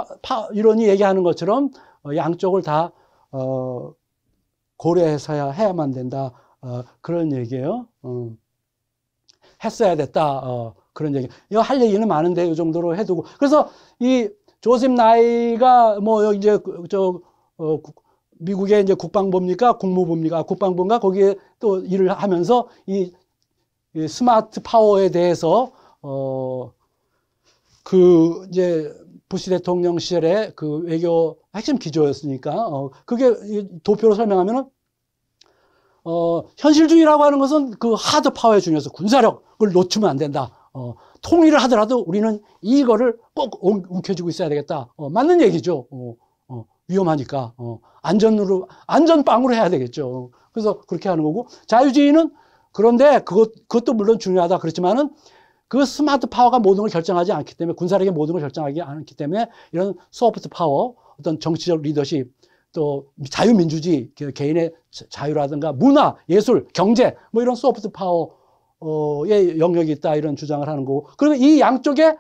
이론이 얘기하는 것처럼 양쪽을 다 고려해서야 해야만 된다. 그런 얘기예요. 했어야 됐다. 그런 얘기. 이거 할 얘기는 많은데 이 정도로 해두고. 그래서 이 조셉 나이가 뭐 이제 미국의 이제 국방부입니까? 국무부입니까? 국방부인가? 거기에 또 일을 하면서 이 스마트 파워에 대해서 그 이제 부시 대통령 시절에 그 외교 핵심 기조였으니까 그게 도표로 설명하면은 현실주의라고 하는 것은 그 하드 파워의 중요해서 군사력을 놓치면 안 된다. 통일을 하더라도 우리는 이거를 꼭 움켜쥐고 있어야 되겠다. 맞는 얘기죠. 위험하니까 안전빵으로 해야 되겠죠. 그래서 그렇게 하는 거고 자유주의는 그런데 그것도 물론 중요하다. 그렇지만은 그 스마트 파워가 모든 걸 결정하지 않기 때문에 군사력이 모든 걸 결정하지 않기 때문에 이런 소프트 파워, 어떤 정치적 리더십, 또 자유민주주의, 개인의 자유라든가 문화, 예술, 경제 뭐 이런 소프트 파워의 영역이 있다 이런 주장을 하는 거고 그러면 이 양쪽에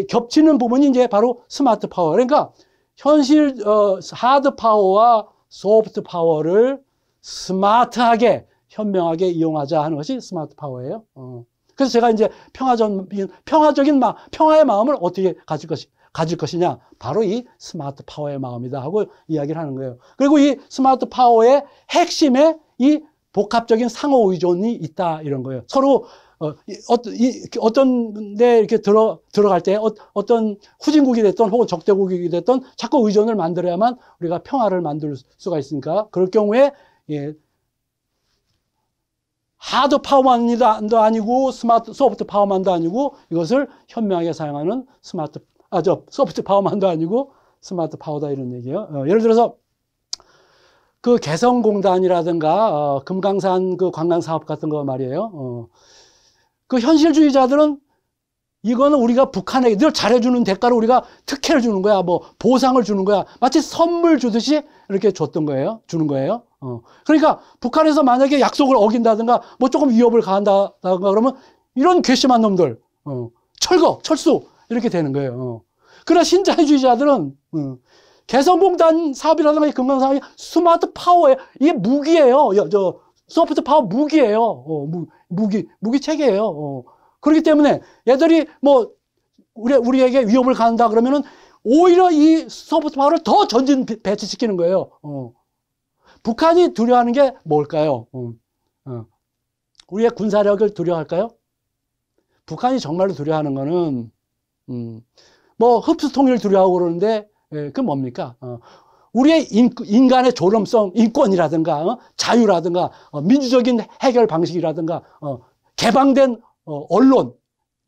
겹치는 부분이 이제 바로 스마트 파워. 그러니까 현실 하드 파워와 소프트 파워를 스마트하게 현명하게 이용하자 하는 것이 스마트 파워예요. 그래서 제가 이제 평화의 마음을 어떻게 가질 것이냐. 바로 이 스마트 파워의 마음이다 하고 이야기를 하는 거예요. 그리고 이 스마트 파워의 핵심에 이 복합적인 상호 의존이 있다 이런 거예요. 서로 어떤 데 이렇게 들어갈 때 어떤 후진국이 됐든 혹은 적대국이 됐든 자꾸 의존을 만들어야만 우리가 평화를 만들 수가 있으니까 그럴 경우에 하드 파워만도 아니고 소프트 파워만도 아니고 이것을 현명하게 사용하는 소프트 파워만도 아니고 스마트 파워다 이런 얘기예요. 예를 들어서 그 개성공단이라든가 금강산 그 관광 사업 같은 거 말이에요. 그 현실주의자들은 이거는 우리가 북한에게 늘 잘해주는 대가로 우리가 특혜를 주는 거야. 뭐 보상을 주는 거야. 마치 선물 주듯이 이렇게 줬던 거예요. 주는 거예요. 그러니까 북한에서 만약에 약속을 어긴다든가 뭐 조금 위협을 가한다든가 그러면 이런 괘씸한 놈들 철수 이렇게 되는 거예요. 그러나 신자유주의자들은 개성공단 사업이라든가 금강산업이 스마트 파워예요. 이게 무기예요. 저 소프트 파워 무기예요. 무기 체계예요. 그렇기 때문에 얘들이 뭐 우리에게 위협을 가한다 그러면은 오히려 이 소프트 파워를 더 전진 배치시키는 거예요. 북한이 두려워하는 게 뭘까요? 우리의 군사력을 두려워할까요? 북한이 정말로 두려워하는 거는 뭐 흡수 통일을 두려워하고 그러는데 그게 뭡니까? 우리의 인간의 존엄성, 인권이라든가 자유라든가 민주적인 해결 방식이라든가 개방된 언론,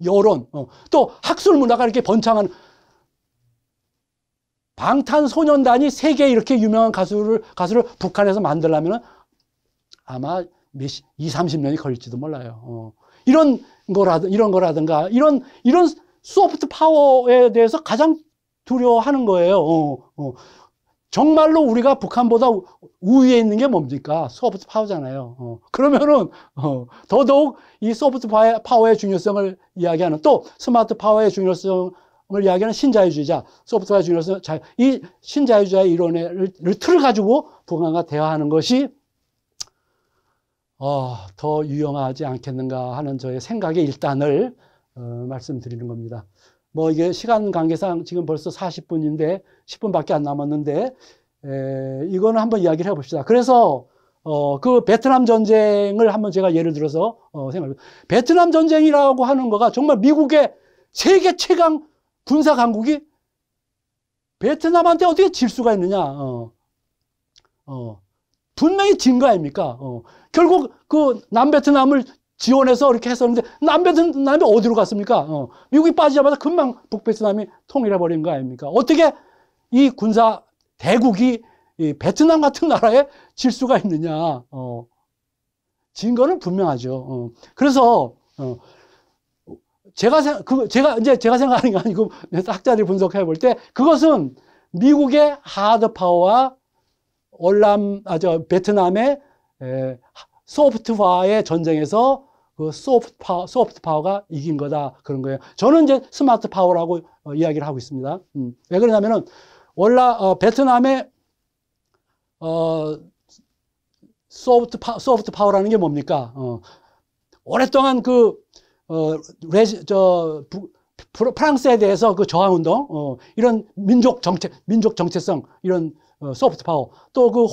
여론, 또 학술 문화가 이렇게 번창하는 방탄소년단이 세계에 이렇게 유명한 가수를 북한에서 만들려면 아마 20-30년이 걸릴지도 몰라요. 이런 거라든가 이런 소프트 파워에 대해서 가장 두려워하는 거예요. 정말로 우리가 북한보다 우위에 있는 게 뭡니까? 소프트 파워잖아요. 그러면은 더더욱 이 소프트 파워의 중요성을 이야기하는 또 스마트 파워의 중요성을 이야기하는 신자유주의자, 소프트 파워의 중요성, 이 신자유주의자의 이론을 틀을 가지고 북한과 대화하는 것이 더 유용하지 않겠는가 하는 저의 생각의 일단을 말씀드리는 겁니다. 뭐 이게 시간 관계상 지금 벌써 40분인데 10분밖에 안 남았는데 이거는 한번 이야기를 해봅시다. 그래서 그 베트남 전쟁을 한번 제가 예를 들어서 생각해요. 베트남 전쟁이라고 하는 거가 정말 미국의 세계 최강 군사 강국이 베트남한테 어떻게 질 수가 있느냐? 분명히 진 거 아닙니까? 결국 그 남베트남을 지원해서 이렇게 했었는데 남베트남이 어디로 갔습니까? 미국이 빠지자마자 금방 북베트남이 통일해버린 거 아닙니까? 어떻게 이 군사 대국이 이 베트남 같은 나라에 질 수가 있느냐? 진 거는 분명하죠. 그래서 제가 생각하는 게 아니고 학자들이 분석해 볼 때 그것은 미국의 하드 파워와 베트남의 소프트파워의 전쟁에서 그 소프트 파워가 이긴 거다 그런 거예요. 저는 이제 스마트 파워라고 이야기를 하고 있습니다. 왜 그러냐면은 베트남의 소프트 파워라는 게 뭡니까? 오랫동안 프랑스에 대해서 그 저항 운동, 이런 민족 정체성, 이런 소프트 파워, 또 그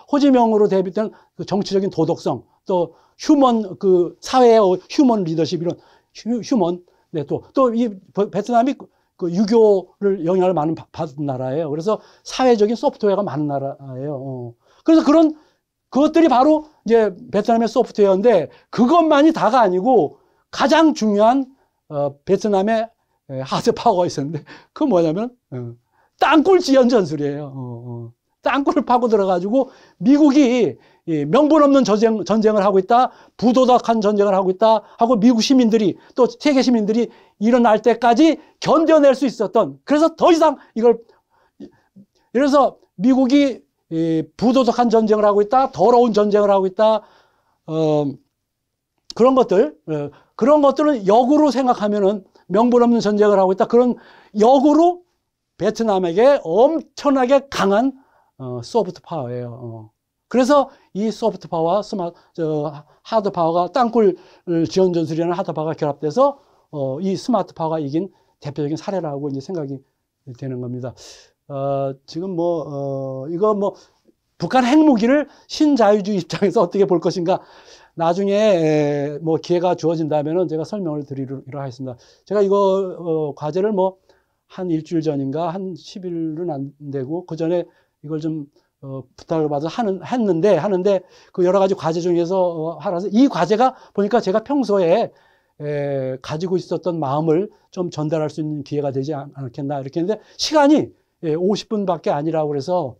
호지명으로 대비된 그 정치적인 도덕성, 또 사회의 휴먼 리더십, 이런 휴먼, 네, 또 이 베트남이 그 유교를 영향을 많이 받은 나라예요. 그래서 사회적인 소프트웨어가 많은 나라예요. 그래서 그것들이 바로 이제 베트남의 소프트웨어인데 그것만이 다가 아니고 가장 중요한 베트남의 하드 파워가 있었는데 그건 뭐냐면 땅굴 지연 전술이에요. 땅굴을 파고 들어가지고 미국이 명분 없는 전쟁을 하고 있다, 부도덕한 전쟁을 하고 있다 하고 미국 시민들이 또 세계 시민들이 일어날 때까지 견뎌낼 수 있었던, 그래서 더 이상 이래서 미국이 부도덕한 전쟁을 하고 있다, 더러운 전쟁을 하고 있다, 그런 것들은 역으로 생각하면은 명분 없는 전쟁을 하고 있다, 그런 역으로 베트남에게 엄청나게 강한 소프트 파워예요. 그래서 이 소프트 파워와 하드 파워가 땅굴 지원 전술이라는 하드 파워가 결합돼서 이 스마트 파워가 이긴 대표적인 사례라고 이제 생각이 되는 겁니다. 지금 이거 북한 핵무기를 신자유주의 입장에서 어떻게 볼 것인가, 나중에 기회가 주어진다면은 제가 설명을 드리도록 하겠습니다. 제가 이거 과제를 한 일주일 전인가 한 10일은 안 되고 그 전에 이걸 좀 부탁을 받아서 하는데 그 여러 가지 과제 중에서 하나서 이 과제가 보니까 제가 평소에 가지고 있었던 마음을 좀 전달할 수 있는 기회가 되지 않겠나 이렇게 했는데 시간이 50분밖에 아니라고 그래서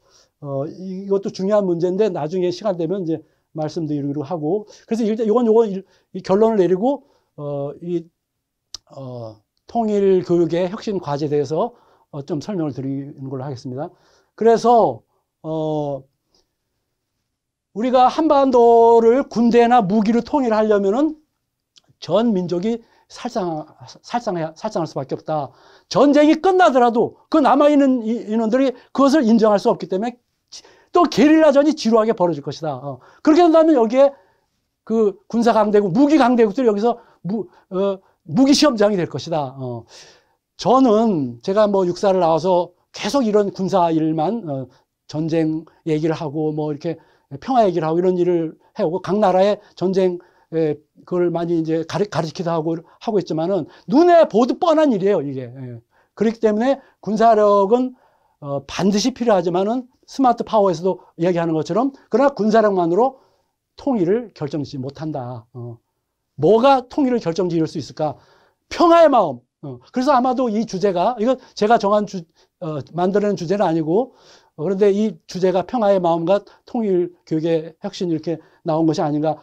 이것도 중요한 문제인데 나중에 시간 되면 이제 말씀드리기로 하고, 그래서 일단 이건 이 결론을 내리고 이 통일 교육의 혁신 과제에 대해서 좀 설명을 드리는 걸로 하겠습니다. 그래서 우리가 한반도를 군대나 무기로 통일하려면은 전 민족이 살상할 수밖에 없다. 전쟁이 끝나더라도 그 남아있는 인원들이 그것을 인정할 수 없기 때문에 또 게릴라전이 지루하게 벌어질 것이다. 그렇게 된다면 여기에 그 군사 강대국, 무기 강대국들이 여기서 무기 시험장이 될 것이다. 저는 제가 뭐 육사를 나와서 계속 이런 군사 일만 전쟁 얘기를 하고 뭐 이렇게 평화 얘기를 하고 이런 일을 해오고 각 나라의 전쟁 그걸 많이 이제 가르치기도 하고 있지만은 눈에 보듯 뻔한 일이에요, 이게. 그렇기 때문에 군사력은 반드시 필요하지만은 스마트 파워에서도 이야기하는 것처럼 그러나 군사력만으로 통일을 결정짓지 못한다. 뭐가 통일을 결정지을 수 있을까? 평화의 마음. 그래서 아마도 이 주제가, 이거 제가 만들어낸 주제는 아니고, 그런데 이 주제가 평화의 마음과 통일 교육의 혁신 이렇게 나온 것이 아닌가.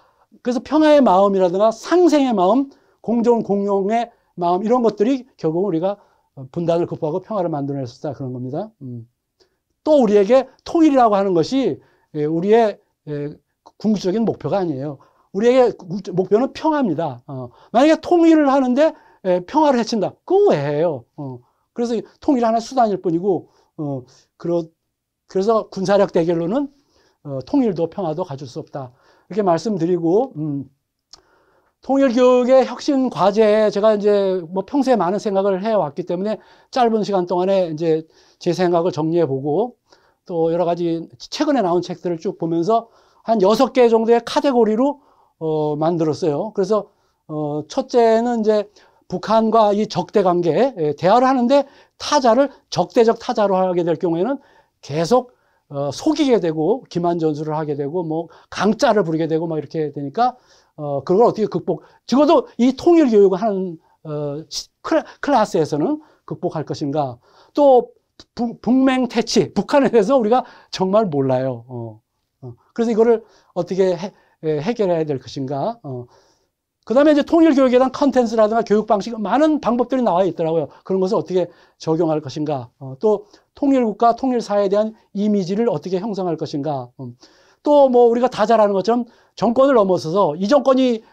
그래서 평화의 마음이라든가 상생의 마음, 공용의 마음, 이런 것들이 결국 우리가 분단을 극복하고 평화를 만들어낼 수 있다. 그런 겁니다. 또 우리에게 통일이라고 하는 것이 우리의 궁극적인 목표가 아니에요. 우리에게 목표는 평화입니다. 만약에 통일을 하는데 평화를 해친다. 그거 왜 해요? 그래서 통일 하나의 수단일 뿐이고, 그래서 군사력 대결로는 통일도 평화도 가질 수 없다. 이렇게 말씀드리고, 통일교육의 혁신 과제에 제가 이제 뭐 평소에 많은 생각을 해왔기 때문에 짧은 시간 동안에 이제 제 생각을 정리해보고 또 여러 가지 최근에 나온 책들을 쭉 보면서 한 6개 정도의 카테고리로 만들었어요. 그래서 첫째는 이제 북한과 이 적대 관계, 대화를 하는데 타자를 적대적 타자로 하게 될 경우에는 계속 속이게 되고 기만 전술을 하게 되고 뭐 강짜를 부리게 되고 막 이렇게 되니까 그걸 어떻게 적어도 이 통일 교육을 하는 클래스에서는 극복할 것인가. 또 북맹 퇴치, 북한에 대해서 우리가 정말 몰라요. 그래서 이거를 어떻게 해결해야 될 것인가. 그 다음에 이제 통일 교육에 대한 컨텐츠라든가 교육 방식, 많은 방법들이 나와 있더라고요. 그런 것을 어떻게 적용할 것인가. 또 통일국가, 통일사회에 대한 이미지를 어떻게 형성할 것인가. 또 뭐 우리가 다 잘 아는 것처럼 정권을 넘어서서 이 정권이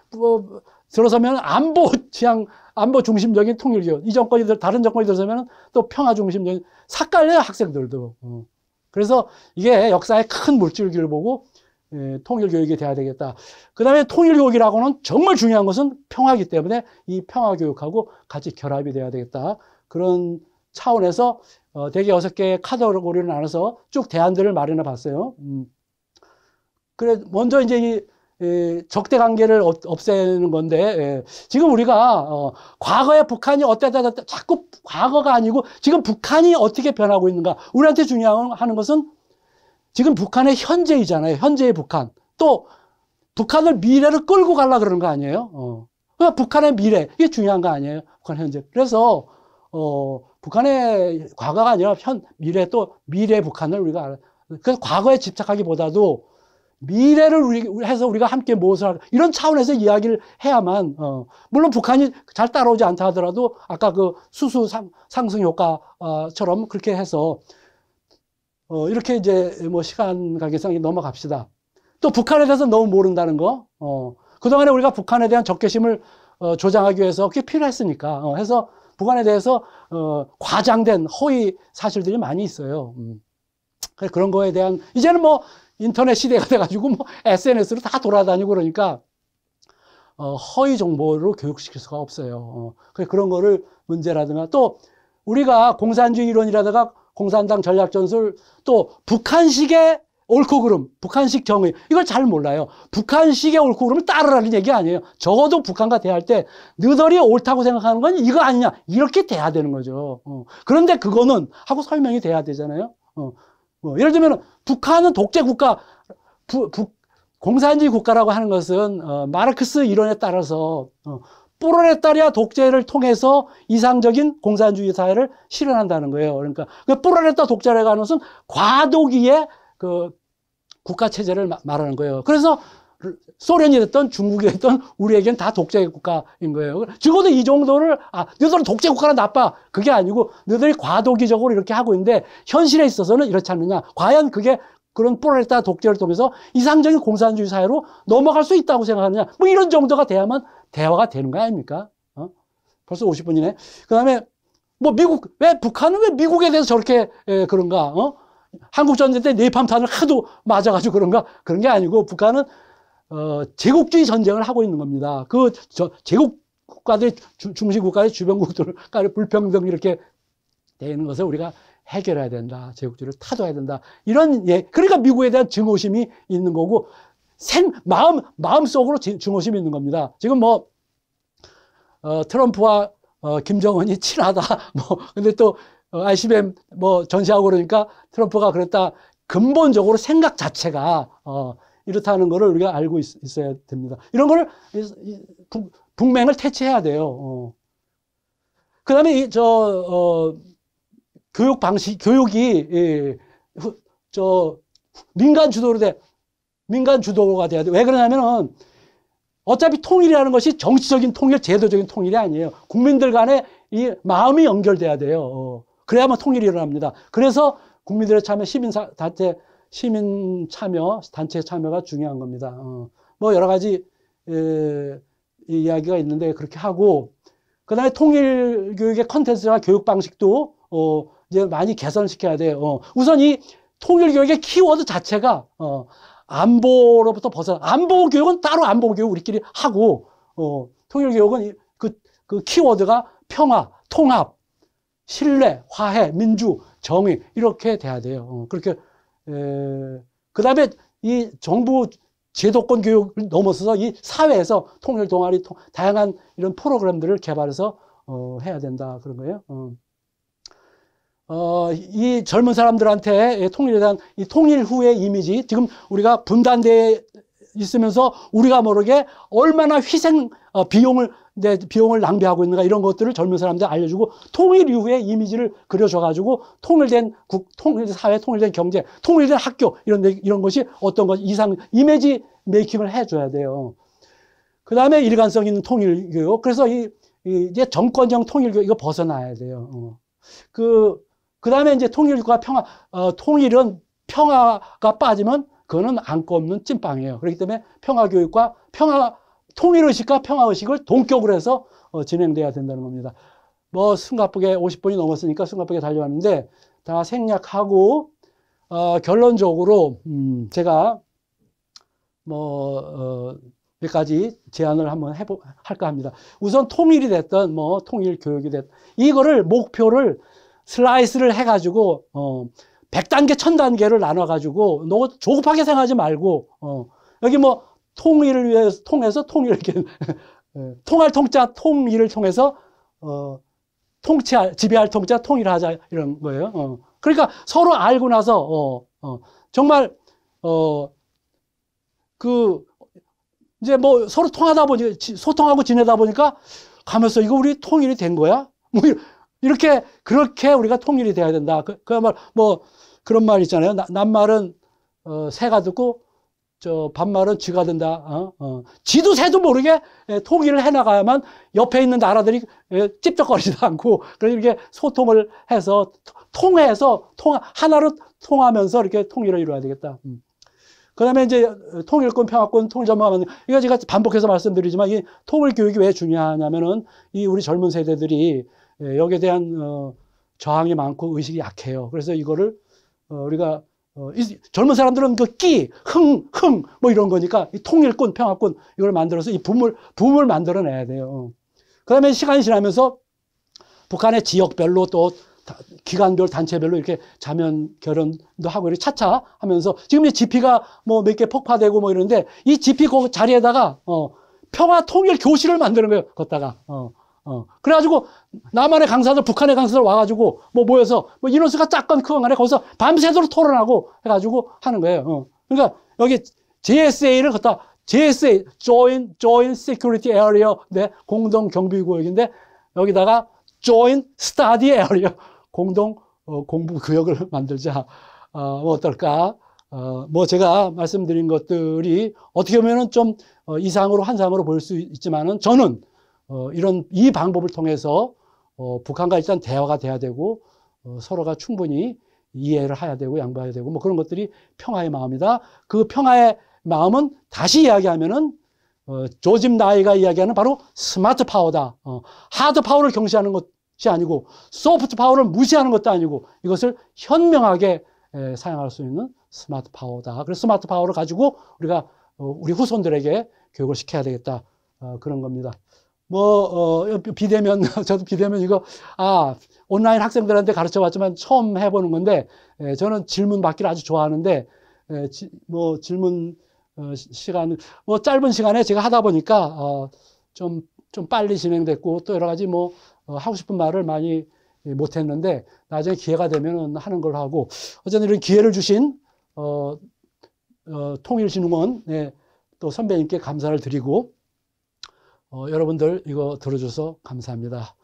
들어서면 안보 중심적인 통일교육, 이 정권이 다른 정권이 들어서면 또 평화 중심적인 삭갈려요, 학생들도. 그래서 이게 역사의 큰 물줄기를 보고 통일교육이 돼야 되겠다. 그 다음에 통일교육이라고는 정말 중요한 것은 평화이기 때문에 이 평화교육하고 같이 결합이 돼야 되겠다. 그런 차원에서 대개 6개의 카테고리를 나눠서 쭉 대안들을 마련해 봤어요. 그래, 먼저 이제 이 적대 관계를 없애는 건데, 지금 우리가 과거에 북한이 어때다 자꾸 과거가 아니고 지금 북한이 어떻게 변하고 있는가. 우리한테 중요한 것은 지금 북한의 현재이잖아요. 현재의 북한. 또 북한을 미래를 끌고 가려고 그러는 거 아니에요? 그러니까 북한의 미래, 이게 중요한 거 아니에요? 북한 현재. 그래서 북한의 과거가 아니라 미래, 또 미래 북한을 우리가 그래서 과거에 집착하기보다도 미래를 해서 우리가 함께 무엇을 할까, 이런 차원에서 이야기를 해야만, 물론 북한이 잘 따라오지 않다 하더라도 아까 그 수수 상승 효과처럼 그렇게 해서 이렇게 이제 뭐 시간 관계상 넘어갑시다. 또 북한에 대해서 너무 모른다는 거. 그동안에 우리가 북한에 대한 적개심을 조장하기 위해서 그게 필요했으니까. 해서 북한에 대해서 과장된 허위 사실들이 많이 있어요. 그런 거에 대한, 이제는 뭐 인터넷 시대가 돼가지고 뭐 SNS로 다 돌아다니고 그러니까 허위 정보로 교육시킬 수가 없어요. 그런 거를 문제라든가, 또 우리가 공산주의 이론이라든가 공산당 전략전술, 또 북한식의 옳고 그름, 북한식 정의, 이걸 잘 몰라요. 북한식의 옳고 그름을 따르라는 얘기 아니에요. 적어도 북한과 대할 때 너희들이 옳다고 생각하는 건 이거 아니냐, 이렇게 돼야 되는 거죠. 그런데 그거는 하고 설명이 돼야 되잖아요. 예를 들면 북한은 독재 국가, 공산주의 국가라고 하는 것은 마르크스 이론에 따라서 프롤레타리아 독재를 통해서 이상적인 공산주의 사회를 실현한다는 거예요. 그러니까 프롤레타 독재라고 하는 것은 과도기의 그 국가 체제를 말하는 거예요. 그래서 소련이 됐던 중국이 됐던 우리에겐 다 독재 국가인 거예요. 적어도 이 정도를 너희들은 독재 국가는 나빠. 그게 아니고 너희들이 과도기적으로 이렇게 하고 있는데 현실에 있어서는 이렇지 않느냐. 과연 그게 그런 프롤레타리아 독재를 통해서 이상적인 공산주의 사회로 넘어갈 수 있다고 생각하느냐. 뭐 이런 정도가 돼야만 대화가 되는 거 아닙니까? 벌써 50분이네. 그 다음에 뭐 북한은 왜 미국에 대해서 저렇게 그런가? 한국전쟁 때 네팜탄을 하도 맞아가지고 그런가? 그런 게 아니고 북한은 제국주의 전쟁을 하고 있는 겁니다. 제국 국가들이 중심 국가의 주변국들 간의 불평등 이렇게 되는 것을 우리가 해결해야 된다. 제국주의를 타도해야 된다. 그러니까 미국에 대한 증오심이 있는 거고 마음속으로 증오심이 있는 겁니다. 지금 트럼프와 김정은이 친하다. 근데 또 ICBM 전시하고 그러니까 트럼프가 그랬다. 근본적으로 생각 자체가 이렇다는 거를 우리가 알고 있어야 됩니다. 이런 거를 북맹을 퇴치해야 돼요. 그다음에 교육이 민간 주도가 돼야 돼. 왜 그러냐면은 어차피 통일이라는 것이 정치적인 통일, 제도적인 통일이 아니에요. 국민들 간에 이 마음이 연결돼야 돼요. 그래야만 통일이 일어납니다. 그래서 국민들의 참여, 시민 참여, 단체 참여가 중요한 겁니다. 여러 가지 이야기가 있는데 그렇게 하고, 그 다음에 통일 교육의 컨텐츠나 교육 방식도 이제 많이 개선시켜야 돼요. 우선 이 통일 교육의 키워드 자체가 안보로부터 안보 교육은 따로 안보 교육 우리끼리 하고, 통일 교육은 그 키워드가 평화, 통합, 신뢰, 화해, 민주, 정의 이렇게 돼야 돼요. 그렇게 그 다음에 이 정부 제도권 교육을 넘어서서 이 사회에서 통일 동아리 다양한 이런 프로그램들을 개발해서 해야 된다 그런 거예요. 이 젊은 사람들한테 통일에 대한 이 통일 후의 이미지, 지금 우리가 분단되어 있으면서 우리가 모르게 얼마나 비용을 낭비하고 있는가 이런 것들을 젊은 사람들 알려주고 통일 이후의 이미지를 그려줘가지고 통일된 사회, 통일된 경제, 통일된 학교 이런 것이 어떤 것 이미지 메이킹을 해줘야 돼요. 그 다음에 일관성 있는 통일 교육. 그래서 이제 정권형 통일 교육 이거 벗어나야 돼요. 그 다음에 이제 통일과 통일은 평화가 빠지면 그거는 안고 없는 찐빵이에요. 그렇기 때문에 평화교육과 통일의식과 평화의식을 동격으로 해서 진행돼야 된다는 겁니다. 숨가쁘게 50분이 넘었으니까 숨가쁘게 달려왔는데 다 생략하고, 결론적으로, 제가 몇 가지 제안을 한번 할까 합니다. 우선 통일이 됐든, 통일 교육이 됐든, 이거를 목표를 슬라이스를 해가지고 100단계 1000단계를 나눠가지고 너무 조급하게 생각하지 말고 여기 통일을 통해서 통할 통자 통일을 통해서 지배할 통자 통일하자 이런 거예요. 그러니까 서로 알고 나서 정말 이제 서로 소통하고 지내다 보니까 가면서 이거 우리 통일이 된 거야? 그렇게 우리가 통일이 돼야 된다. 그런 말 있잖아요. 남말은 새가 듣고, 반말은 쥐가 된다. 쥐도 새도 모르게 통일을 해나가야만 옆에 있는 나라들이 찝쩍거리지도 않고, 그래서 이렇게 소통을 해서, 하나로 통하면서 이렇게 통일을 이루어야 되겠다. 그 다음에 이제 통일권, 평화권, 통일전망하는, 이거 제가 반복해서 말씀드리지만, 이 통일 교육이 왜 중요하냐면은, 우리 젊은 세대들이 여기에 대한 저항이 많고 의식이 약해요. 그래서 이거를 우리가 젊은 사람들은 흥 이런 거니까 이 통일권, 평화권 이걸 만들어서 이 붐을 만들어내야 돼요. 그다음에 시간이 지나면서 북한의 지역별로 또 기관별, 단체별로 이렇게 자면 결연도 하고 이렇게 차차 하면서 지금 이 GP가 몇 개 폭파되고 이러는데 이 GP 그 자리에다가 평화 통일 교실을 만드는 거예요. 걷다가 그래가지고 남한의 강사들, 북한의 강사들 와가지고 모여서 인원수가 작건 크건 간에 거기서 밤새도록 토론하고 해가지고 하는 거예요. 그러니까 여기 JSA를 JSA Joint Security Area, 네, 공동 경비 구역인데 여기다가 Joint Study Area, 공동 공부 구역을 만들자. 어떨까? 뭐 제가 말씀드린 것들이 어떻게 보면은 좀 이상으로 환상으로 보일 수 있지만은 저는 이런 이 방법을 통해서 북한과 일단 대화가 돼야 되고 서로가 충분히 이해를 해야 되고 양보해야 되고 뭐 그런 것들이 평화의 마음이다. 그 평화의 마음은 다시 이야기하면은 조집 나이가 이야기하는 바로 스마트 파워다. 하드 파워를 경시하는 것이 아니고 소프트 파워를 무시하는 것도 아니고 이것을 현명하게 사용할 수 있는 스마트 파워다. 그래서 스마트 파워를 가지고 우리가 우리 후손들에게 교육을 시켜야 되겠다. 그런 겁니다. 뭐 비대면 저도 비대면 이거 온라인 학생들한테 가르쳐 봤지만 처음 해보는 건데 저는 질문 받기를 아주 좋아하는데 뭐 질문 시간 뭐 짧은 시간에 제가 하다 보니까 좀 빨리 진행됐고 또 여러 가지 뭐 하고 싶은 말을 많이 못했는데 나중에 기회가 되면 하는 걸로 하고 어쨌든 이런 기회를 주신 통일신흥원 또 선배님께 감사를 드리고 여러분들 이거 들어줘서 감사합니다.